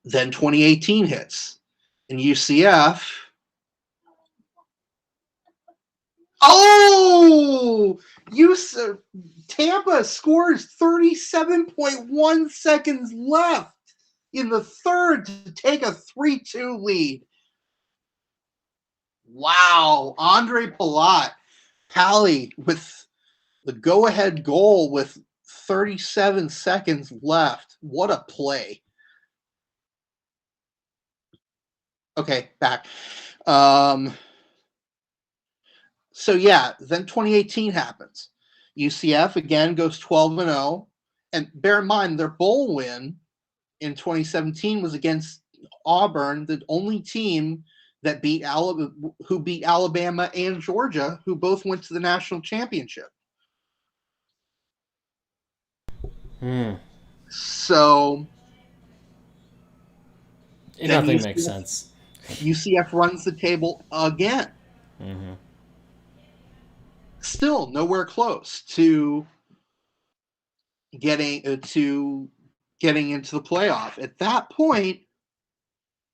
Then 2018 hits, and UCF. Tampa scores 37.1 seconds left in the third to take a 3-2 lead. Wow. Andre Pally with the go-ahead goal with 37 seconds left. What a play. Okay, back. So yeah, then 2018 happens. UCF again goes 12-0, and bear in mind their bowl win in 2017 was against Auburn, the only team that beat Alabama and Georgia, who both went to the national championship. So nothing makes sense. UCF runs the table again. Mm-hmm. Still nowhere close to getting into the playoff. At that point,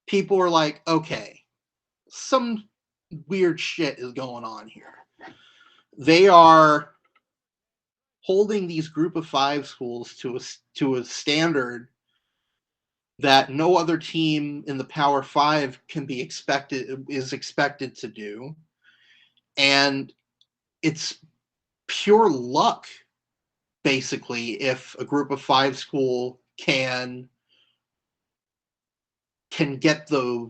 people were like, okay, some weird shit is going on here. They are holding these group of 5 schools to a standard that no other team in the Power 5 is expected to do. And it's pure luck, basically, if a group of 5 school can get the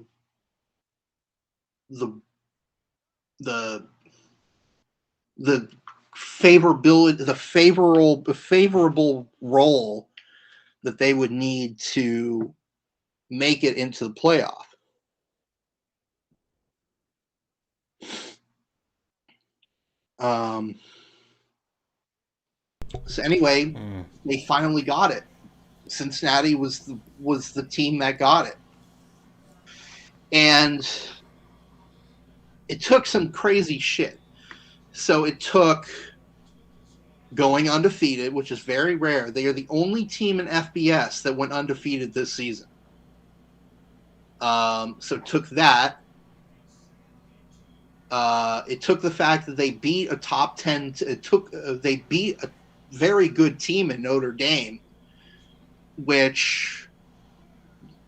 favorable role that they would need to make it into the playoff. So anyway, they finally got it. Cincinnati was the team that got it. And it took some crazy shit. So it took going undefeated, which is very rare. They are the only team in FBS that went undefeated this season. So it took that. It took the fact that they beat a top 10. They beat a very good team in Notre Dame, which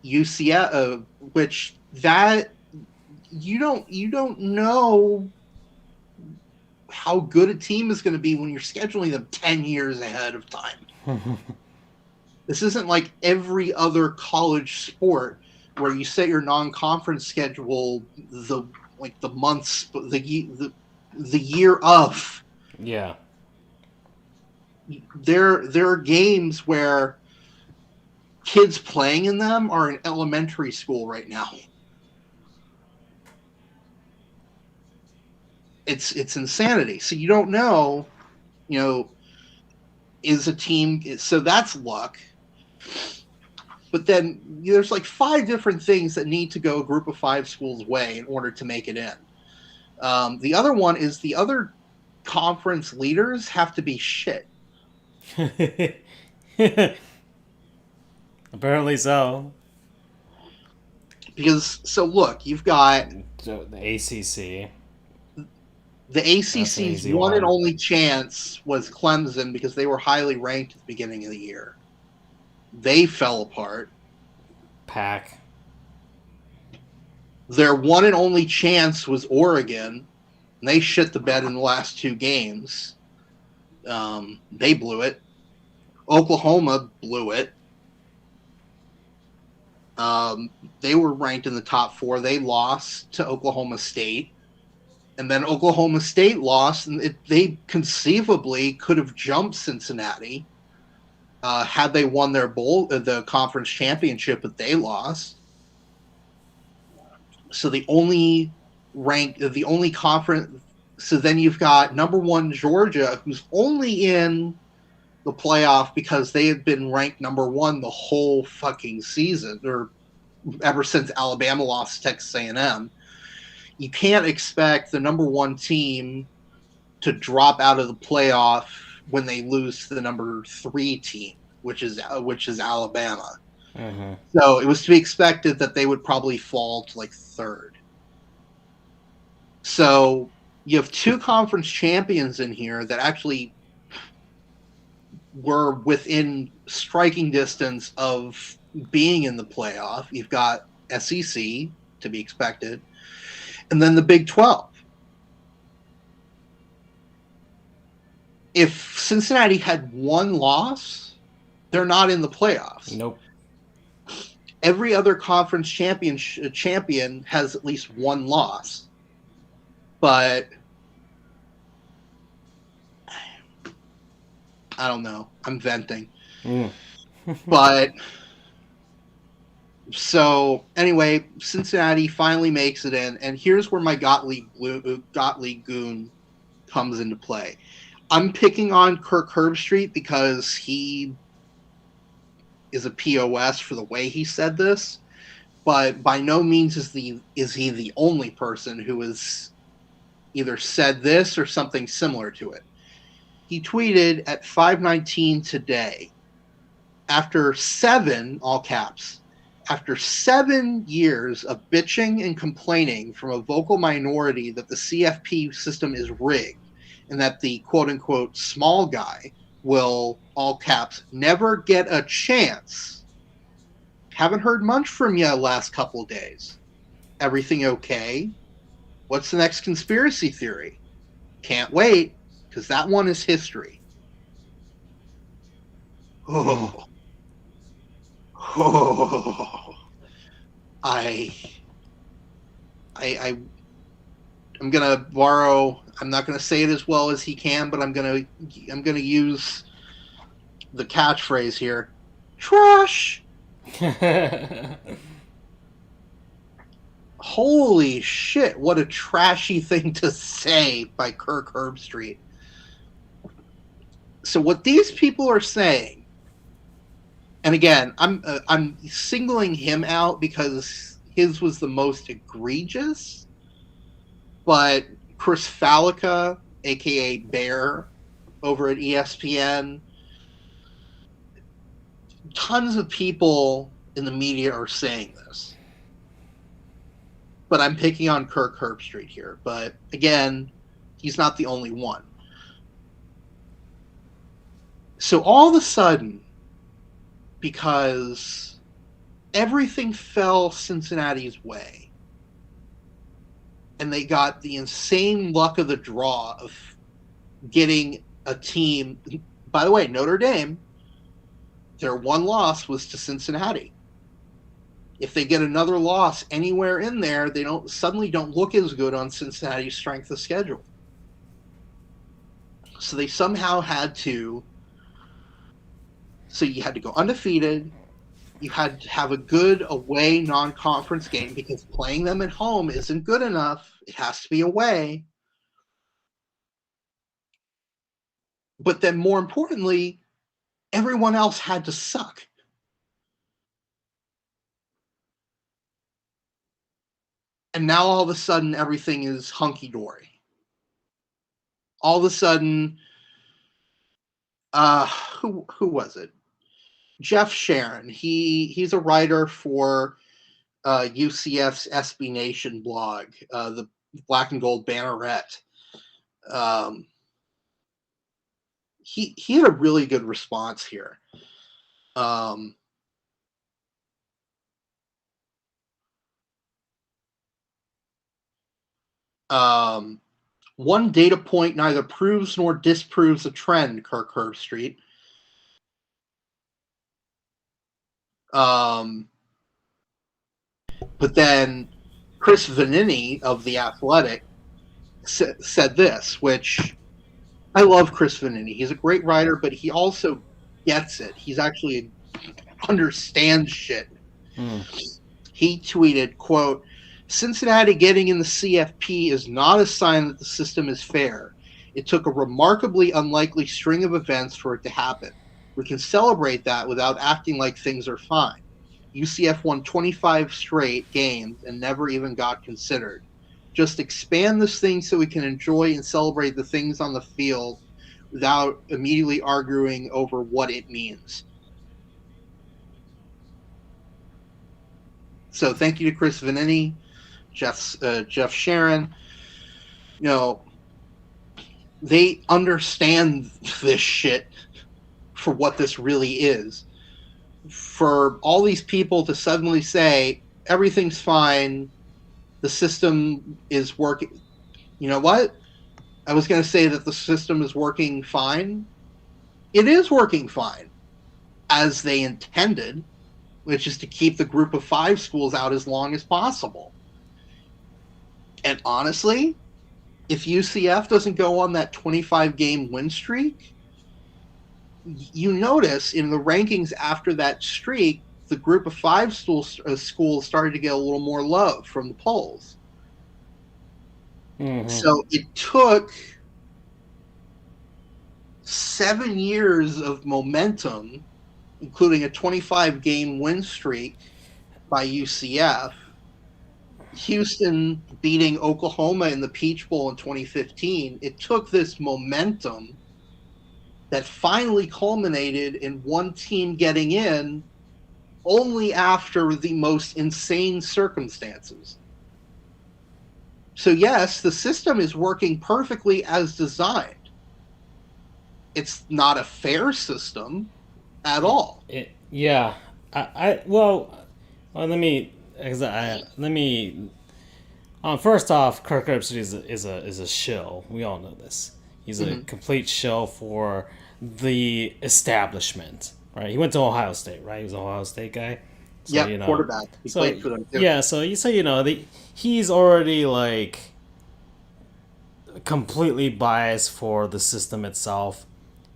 UCF, which that you don't know how good a team is going to be when you're scheduling them 10 years ahead of time. This isn't like every other college sport where you set your non-conference schedule the year of. Yeah. There are games where kids playing in them are in elementary school right now. It's insanity. So you don't know, is a team. So that's luck. But then there's like 5 different things that need to go a group of 5 schools' way in order to make it in. The other one is the other conference leaders have to be shit. Apparently so. Because, so look, you've got the ACC. The ACC's one and only chance was Clemson because they were highly ranked at the beginning of the year. They fell apart. Pack. Their one and only chance was Oregon, And they shit the bed in the last 2 games. They blew it. Oklahoma blew it. They were ranked in the top 4. They lost to Oklahoma State. And then Oklahoma State lost, and they conceivably could have jumped Cincinnati had they won their bowl, the conference championship, but they lost. So the only conference. So then you've got number 1 Georgia, who's only in the playoff because they had been ranked number 1 the whole fucking season, or ever since Alabama lost to Texas A&M. You can't expect the number 1 team to drop out of the playoff when they lose to the number 3 team, which is Alabama. Mm-hmm. So it was to be expected that they would probably fall to like 3rd. So you have 2 conference champions in here that actually were within striking distance of being in the playoff. You've got SEC, to be expected, and then the Big 12. If Cincinnati had 1 loss, they're not in the playoffs. Nope. Every other conference champion has at least 1 loss. But I don't know. I'm venting. But so anyway, Cincinnati finally makes it in, and here's where my Gottlieb goon comes into play. I'm picking on Kirk Herbstreit because he is a POS for the way he said this, but by no means is he the only person who has either said this or something similar to it. He tweeted at 5:19 today, after 7, all caps, after 7 years of bitching and complaining from a vocal minority that the CFP system is rigged and that the quote-unquote small guy will, all caps, never get a chance. Haven't heard much from you last couple of days. Everything okay? What's the next conspiracy theory? Can't wait, because that one is history. Oh. I'm gonna borrow. I'm not gonna say it as well as he can, but I'm gonna use the catchphrase here. Trash. Holy shit! What a trashy thing to say by Kirk Herbstreit. So what these people are saying. And again, I'm singling him out because his was the most egregious. But Chris Fallica, a.k.a. Bear, over at ESPN, tons of people in the media are saying this. But I'm picking on Kirk Herbstreit here. But again, he's not the only one. So all of a sudden, because everything fell Cincinnati's way, and they got the insane luck of the draw of getting a team. By the way, Notre Dame, their 1 loss was to Cincinnati. If they get another loss anywhere in there, they suddenly don't look as good on Cincinnati's strength of schedule. So they somehow had to. So you had to go undefeated. You had to have a good away non-conference game because playing them at home isn't good enough. It has to be away. But then more importantly, everyone else had to suck. And now all of a sudden everything is hunky-dory. All of a sudden, who was it? Jeff Sharon. He's a writer for UCF's SB Nation blog, the Black and Gold Banneret. He had a really good response here. One data point neither proves nor disproves a trend, Kirk Herbstreit. But then Chris Vanini of The Athletic said this, which I love Chris Vanini. He's a great writer, but he also gets it. He's actually understands shit. He tweeted, quote, Cincinnati getting in the CFP is not a sign that the system is fair. It took a remarkably unlikely string of events for it to happen. We can celebrate that without acting like things are fine. UCF won 25 straight games and never even got considered. Just expand this thing so we can enjoy and celebrate the things on the field without immediately arguing over what it means. So thank you to Chris Vanini, Jeff Sharon. You know, they understand this shit for what this really is. For all these people to suddenly say everything's fine, the system is working. You know what? I was going to say that the system is working fine. It is working fine, as they intended, which is to keep the group of 5 schools out as long as possible. And honestly, if UCF doesn't go on that 25-game win streak, you notice in the rankings after that streak, the group of 5 schools started to get a little more love from the polls. So it took 7 years of momentum, including a 25-game win streak by UCF, Houston beating Oklahoma in the Peach Bowl in 2015. It took this momentum that finally culminated in one team getting in only after the most insane circumstances. So yes, the system is working perfectly as designed. It's not a fair system at all. First off, Kirk Herbstreit is a shill. We all know this. He's a complete shill for the establishment, right? He went to Ohio State, right? He was an Ohio State guy. So, Quarterback. He played for them too. Yeah, he's already like completely biased for the system itself.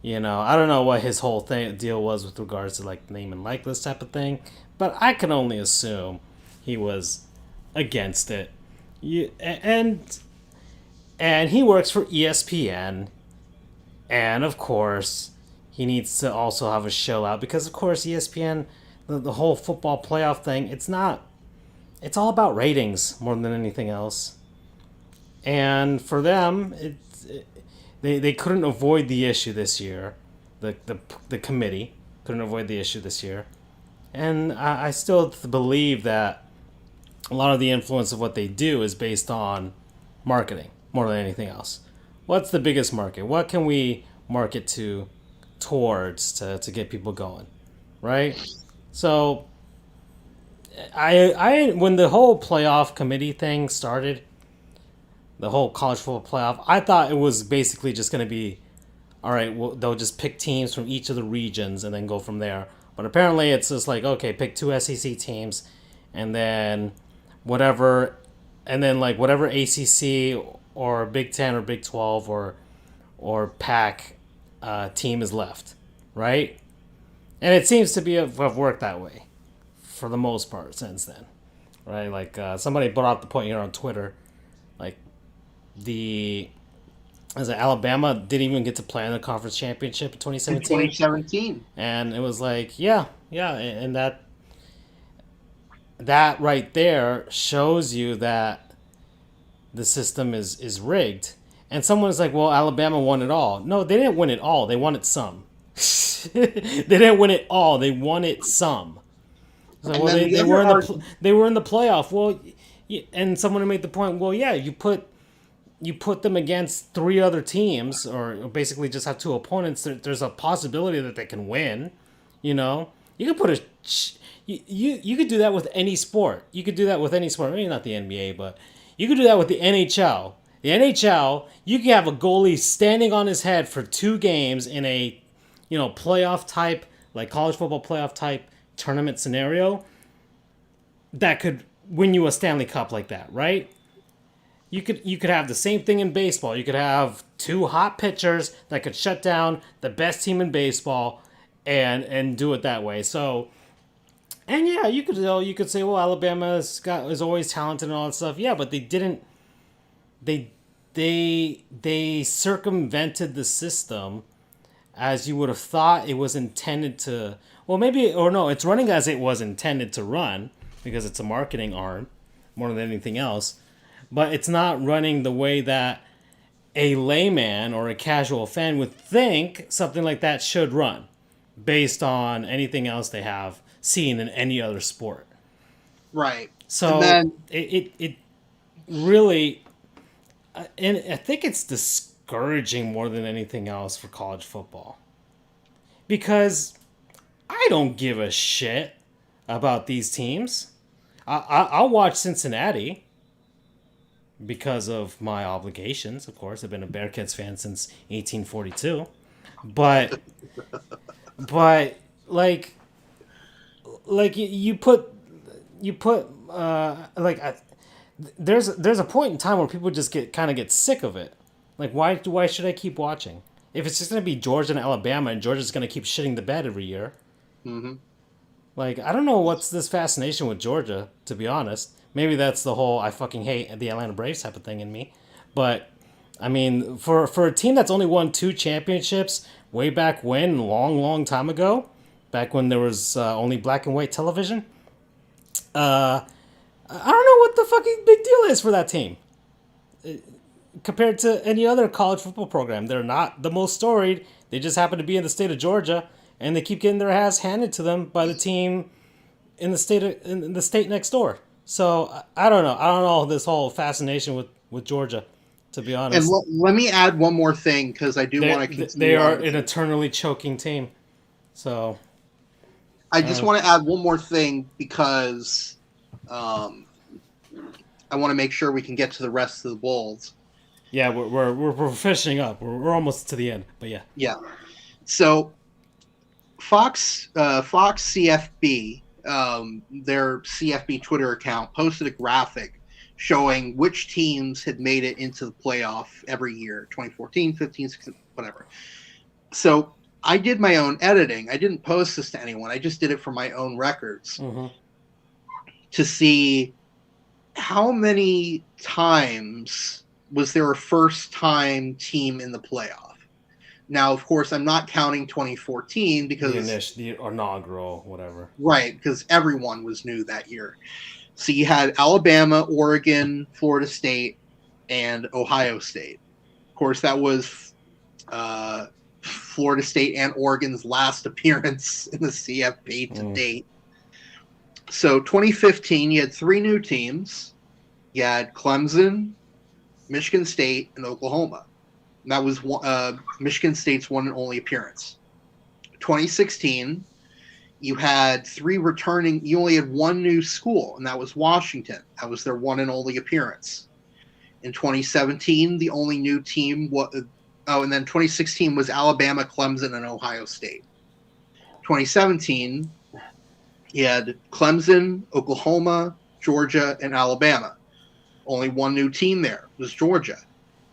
I don't know what his whole deal was with regards to like name and likeness type of thing, but I can only assume he was against it. And he works for ESPN, and of course he needs to also have a show out because of course ESPN, the whole football playoff thing, it's all about ratings more than anything else. And for them, they couldn't avoid the issue this year. The committee couldn't avoid the issue this year. And I still believe that a lot of the influence of what they do is based on marketing more than anything else. What's the biggest market? What can we market towards to get people going, right? So I when the whole playoff committee thing started, the whole college football playoff, I thought it was basically just going to be, all right, well, they'll just pick teams from each of the regions and then go from there. But apparently it's just like, okay, pick 2 SEC teams and then whatever ACC or Big 10 or Big 12 or Pac team is left, right? And it seems to have worked that way for the most part since then, right? Like somebody brought up the point here on Twitter, like Alabama didn't even get to play in the conference championship in 2017. In 2017. And it was like, yeah, and that right there shows you that the system is rigged. And someone's like, well, Alabama won it all. No, they didn't win it all. They won it some. They didn't win it all. They won it some. So, well, they were in the playoff. Well, and someone made the point, well, yeah, you put them against 3 other teams, or basically just have 2 opponents. There's a possibility that they can win. You could put you could do that with any sport. You could do that with any sport. Maybe not the NBA, but you could do that with the NHL. The NHL, you can have a goalie standing on his head for 2 games in a, playoff type, like college football playoff type tournament scenario that could win you a Stanley Cup like that, right? You could have the same thing in baseball. You could have 2 hot pitchers that could shut down the best team in baseball and do it that way. So, and yeah, you could say, well, Alabama is always talented and all that stuff. Yeah, but they didn't. They circumvented the system as you would have thought it was intended to. Well, maybe, or no, it's running as it was intended to run because it's a marketing arm more than anything else. But it's not running the way that a layman or a casual fan would think something like that should run based on anything else they have seen in any other sport. Right. So and then, it really, and I think it's discouraging more than anything else for college football. Because I don't give a shit about these teams. I'll watch Cincinnati because of my obligations, of course. I've been a Bearcats fan since 1842. But like you put there's a point in time where people just get sick of it. Like, why should I keep watching? If it's just going to be Georgia and Alabama and Georgia's going to keep shitting the bed every year. mm-hmm. Like, I don't know what's this fascination with Georgia, to be honest. Maybe that's the whole I fucking hate the Atlanta Braves type of thing in me. But, I mean, for a team that's only won 2 championships way back when, long time ago, back when there was only black and white television, I don't know what the fucking big deal is for that team. Compared to any other college football program. They're not the most storied. They just happen to be in the state of Georgia, and they keep getting their ass handed to them by the team in the state next door. So I don't know. I don't know this whole fascination with Georgia, to be honest. And let me add one more thing because I do want to continue. They are an eternally choking team. So I just want to add one more thing because I want to make sure we can get to the rest of the bowls. Yeah, we're finishing up. We're almost to the end, but yeah. Yeah. So Fox CFB, their CFB Twitter account, posted a graphic showing which teams had made it into the playoff every year, 2014, 15, 16, whatever. So I did my own editing. I didn't post this to anyone. I just did it for my own records to see how many times was there a first-time team in the playoff. Now, of course, I'm not counting 2014 because the inaugural, whatever. Right, because everyone was new that year. So you had Alabama, Oregon, Florida State, and Ohio State. Of course, that was Florida State and Oregon's last appearance in the CFP to date. So 2015, you had 3 new teams. You had Clemson, Michigan State, and Oklahoma. And that was Michigan State's one and only appearance. 2016, you had 3 returning. You only had 1 new school, and that was Washington. That was their one and only appearance. In 2017, the only new team was. Oh, and then 2016 was Alabama, Clemson, and Ohio State. 2017, you had Clemson, Oklahoma, Georgia, and Alabama. Only 1 new team there was Georgia.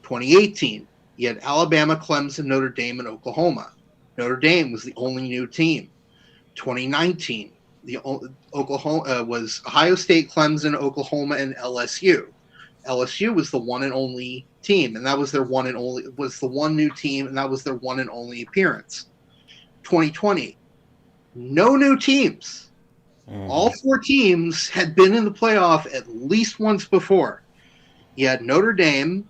2018, you had Alabama, Clemson, Notre Dame, and Oklahoma. Notre Dame was the only new team. 2019, the Oklahoma was Ohio State, Clemson, Oklahoma, and LSU. LSU was the one and only team, and that was their one and only was the 1 new team, and that was their one and only appearance. 2020, no new teams. All 4 teams had been in the playoff at least once before. You had Notre Dame,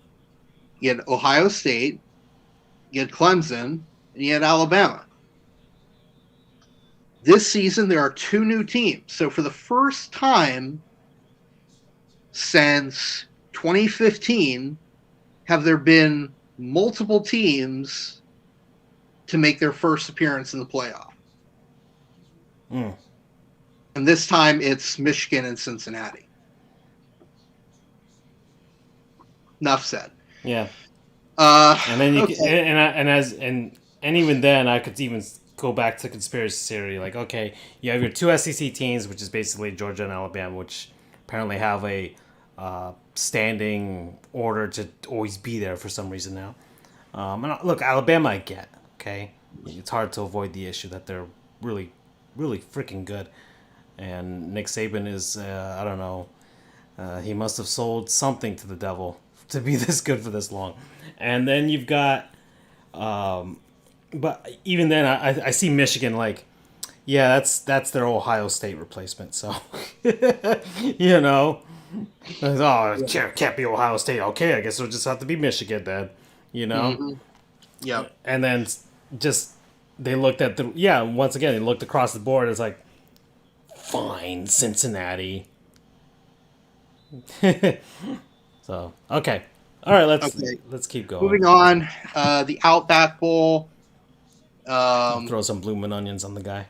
you had Ohio State, you had Clemson, and you had Alabama. This season, there are 2 new teams. So for the first time since 2015, have there been multiple teams to make their first appearance in the playoff. And this time it's Michigan and Cincinnati. Enough said. Yeah. Uh, And then you okay. and even then I could even go back to conspiracy theory. Like, okay, you have your two SEC teams, which is basically Georgia and Alabama, which apparently have a standing order to always be there for some reason now. And look, Alabama, I get. Okay, it's hard to avoid the issue that they're really, really freaking good, and Nick Saban is I don't know. He must have sold something to the devil to be this good for this long. And then you've got, but even then, I see Michigan like, yeah, that's their Ohio State replacement. So, you know, oh, it can't be Ohio State. Okay, I guess it'll just have to be Michigan then. You know, Yeah. and then just they looked at once again they looked across the board. It's like, fine, Cincinnati. So okay, all right. Let's keep going. Moving on, the Outback Bowl. Throw some bloomin' onions on the guy.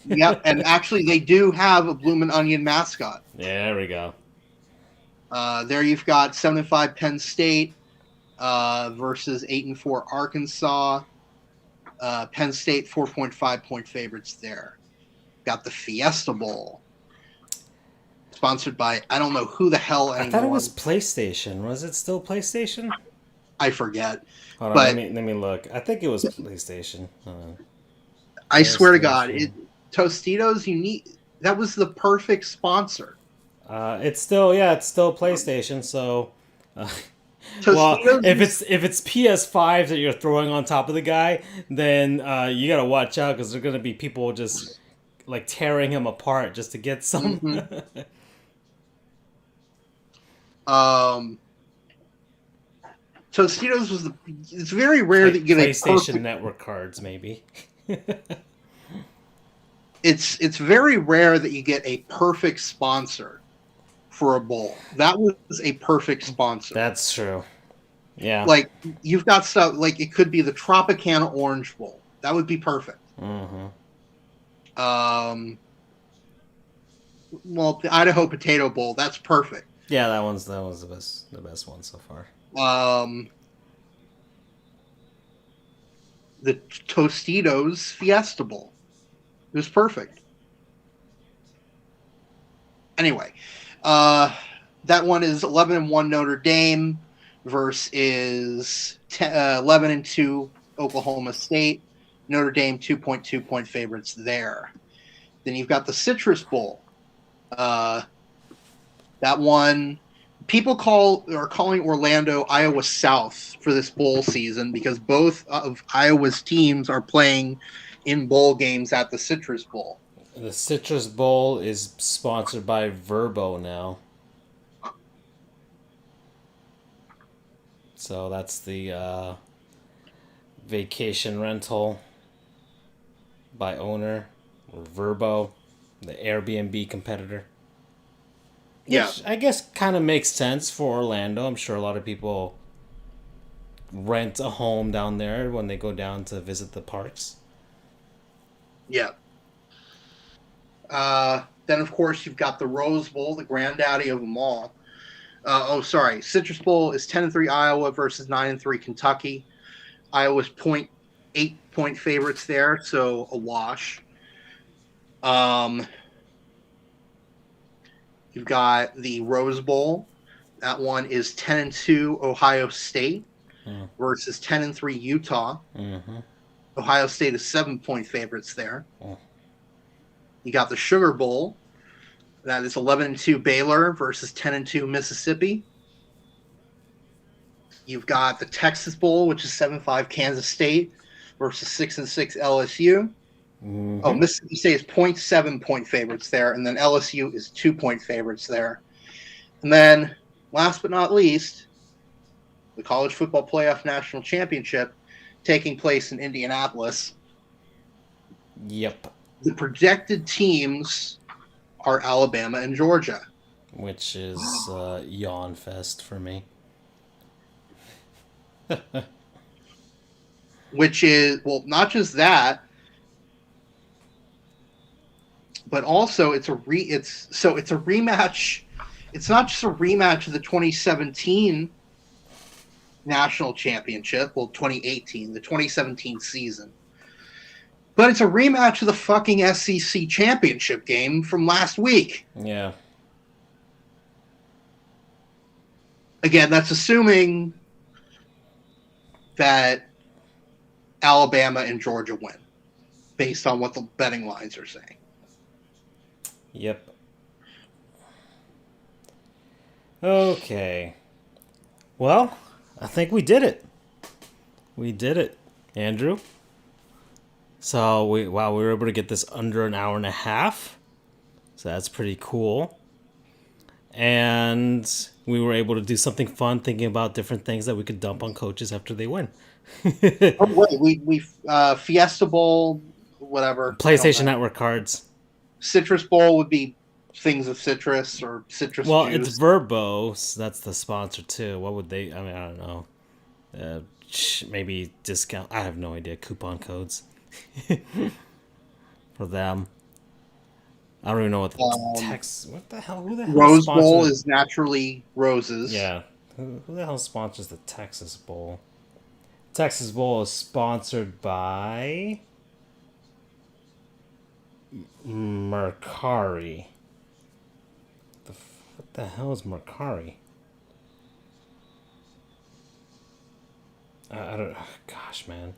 Yep, and actually they do have a bloomin' onion mascot. Yeah, there we go. There you've got 7-5 Penn State versus 8-4 Arkansas. Penn State 4.5 point favorites there. Got the Fiesta Bowl, sponsored by I don't know who the hell anymore. I thought it was PlayStation. Was it still PlayStation? I forget. Hold on, But let me look. I think it was PlayStation. I swear to God, Tostitos. That was the perfect sponsor. It's still PlayStation. So, well, Tostitos if it's PS5 that you're throwing on top of the guy, then you gotta watch out because there's gonna be people just like tearing him apart just to get some. Tostitos was it's very rare that you get PlayStation Network cards, maybe. It's very rare that you get a perfect sponsor for a bowl. That was a perfect sponsor. That's true. Yeah. Like you've got stuff like it could be the Tropicana Orange Bowl. That would be perfect. Well, the Idaho Potato Bowl. That's perfect. Yeah, that was the best one so far. The Tostitos Fiesta Bowl. It was perfect. Anyway, that one is 11-1 Notre Dame versus 11-2 Oklahoma State. Notre Dame 2.2 point favorites there. Then you've got the Citrus Bowl. That one, people are calling Orlando Iowa South for this bowl season because both of Iowa's teams are playing in bowl games at the Citrus Bowl. The Citrus Bowl is sponsored by Verbo now. So that's the vacation rental by owner or Verbo, the Airbnb competitor. Yeah. Which I guess kind of makes sense for Orlando. I'm sure a lot of people rent a home down there when they go down to visit the parks. Yeah. Then, of course, you've got the Rose Bowl, the granddaddy of them all. Citrus Bowl is 10-3 Iowa versus 9-3 Kentucky. Iowa's 0.8 point favorites there, so a wash. You've got the Rose Bowl. That one is 10-2 Ohio State versus 10-3 Utah. Ohio State is 7 point favorites there. You got the Sugar Bowl. That is 11-2 Baylor versus 10-2 Mississippi. You've got the Texas Bowl, which is 7-5 Kansas State versus 6-6 LSU. Oh, Mississippi State is 0.7 point favorites there, and then LSU is 2 point favorites there. And then, last but not least, the College Football Playoff National Championship taking place in Indianapolis. Yep. The projected teams are Alabama and Georgia. Which is yawn fest for me. Which is, well, not just that, but also it's a rematch. It's not just a rematch of the 2017 national championship, well, 2018, the 2017 season. But it's a rematch of the fucking SEC championship game from last week. Yeah. Again, that's assuming that Alabama and Georgia win, based on what the betting lines are saying. Yep. Okay. Well, I think we did it. We did it, Andrew. So we were able to get this under an hour and a half. So that's pretty cool. And we were able to do something fun, thinking about different things that we could dump on coaches after they win. Oh, wait, we Fiesta Bowl, whatever. PlayStation Network cards. Citrus Bowl would be things of citrus or citrus Well, juice. it's Verbo, so that's the sponsor too. What would they? I mean, I don't know. Maybe discount. I have no idea. Coupon codes for them. I don't even know what the text. What the hell? Who the hell? Rose Bowl is naturally roses. Yeah. Who the hell sponsors the Texas Bowl? Texas Bowl is sponsored by Mercari. What the hell is Mercari? I don't. Gosh, man.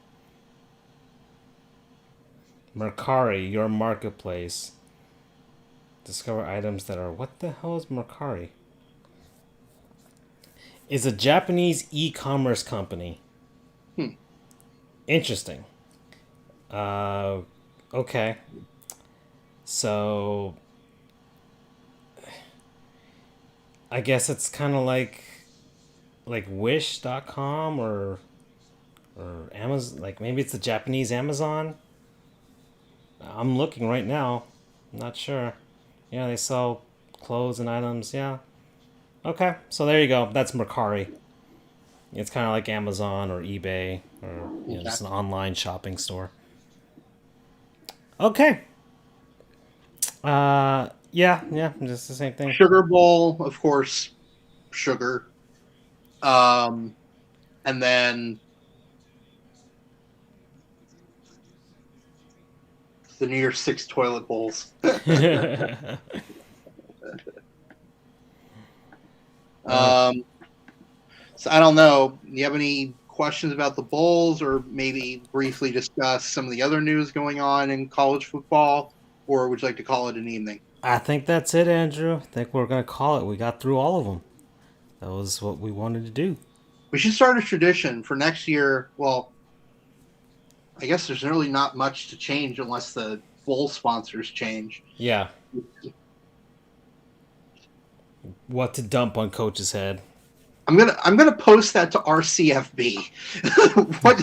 Mercari, your marketplace. Discover items that are. What the hell is Mercari? It's a Japanese e-commerce company. Interesting. Okay. So I guess it's kind of like wish.com or Amazon, like maybe it's the Japanese Amazon. I'm looking right now. I'm not sure. Yeah, they sell clothes and items. Yeah. Okay. So there you go. That's Mercari. It's kind of like Amazon or eBay or just an online shopping store. Okay. Yeah, just the same thing. Sugar Bowl, of course, sugar. And then the New Year's Six toilet bowls. So I don't know. Do you have any questions about the bowls, or maybe briefly discuss some of the other news going on in college football, or would you like to call it an evening? I think that's it, Andrew. I think we're going to call it. We got through all of them. That was what we wanted to do. We should start a tradition for next year. Well, I guess there's really not much to change unless the bowl sponsors change. Yeah. What to dump on Coach's head. I'm gonna post that to RCFB. What?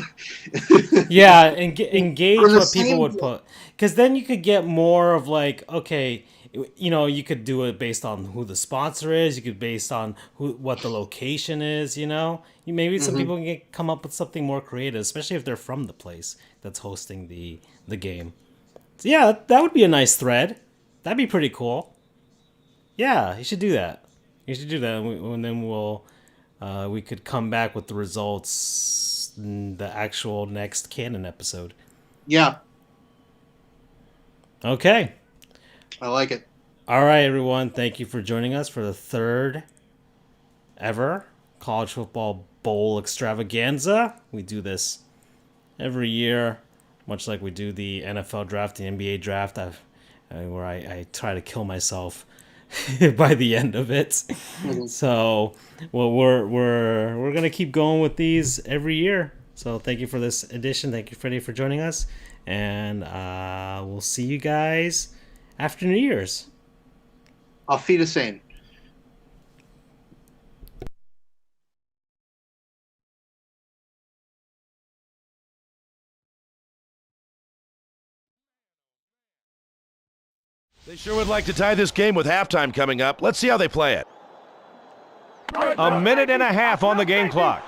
Yeah, engage what people same- would put, because then you could get more of like, okay, you could do it based on who the sponsor is. You could based on what the location is. Maybe some people can come up with something more creative, especially if they're from the place that's hosting the game. So yeah, that would be a nice thread. That'd be pretty cool. Yeah, you should do that. And then we could come back with the results in the actual next canon episode. Yeah. Okay. I like it. All right, everyone. Thank you for joining us for the third ever College Football Bowl Extravaganza. We do this every year, much like we do the NFL draft, the NBA draft, where I try to kill myself by the end of it. So, well, we're gonna keep going with these every year. So, thank you for this edition. Thank you, Freddie, for joining us, and we'll see you guys after New Year's. Auf Wiedersehen. They sure would like to tie this game with halftime coming up. Let's see how they play it. A minute and a half on the game clock.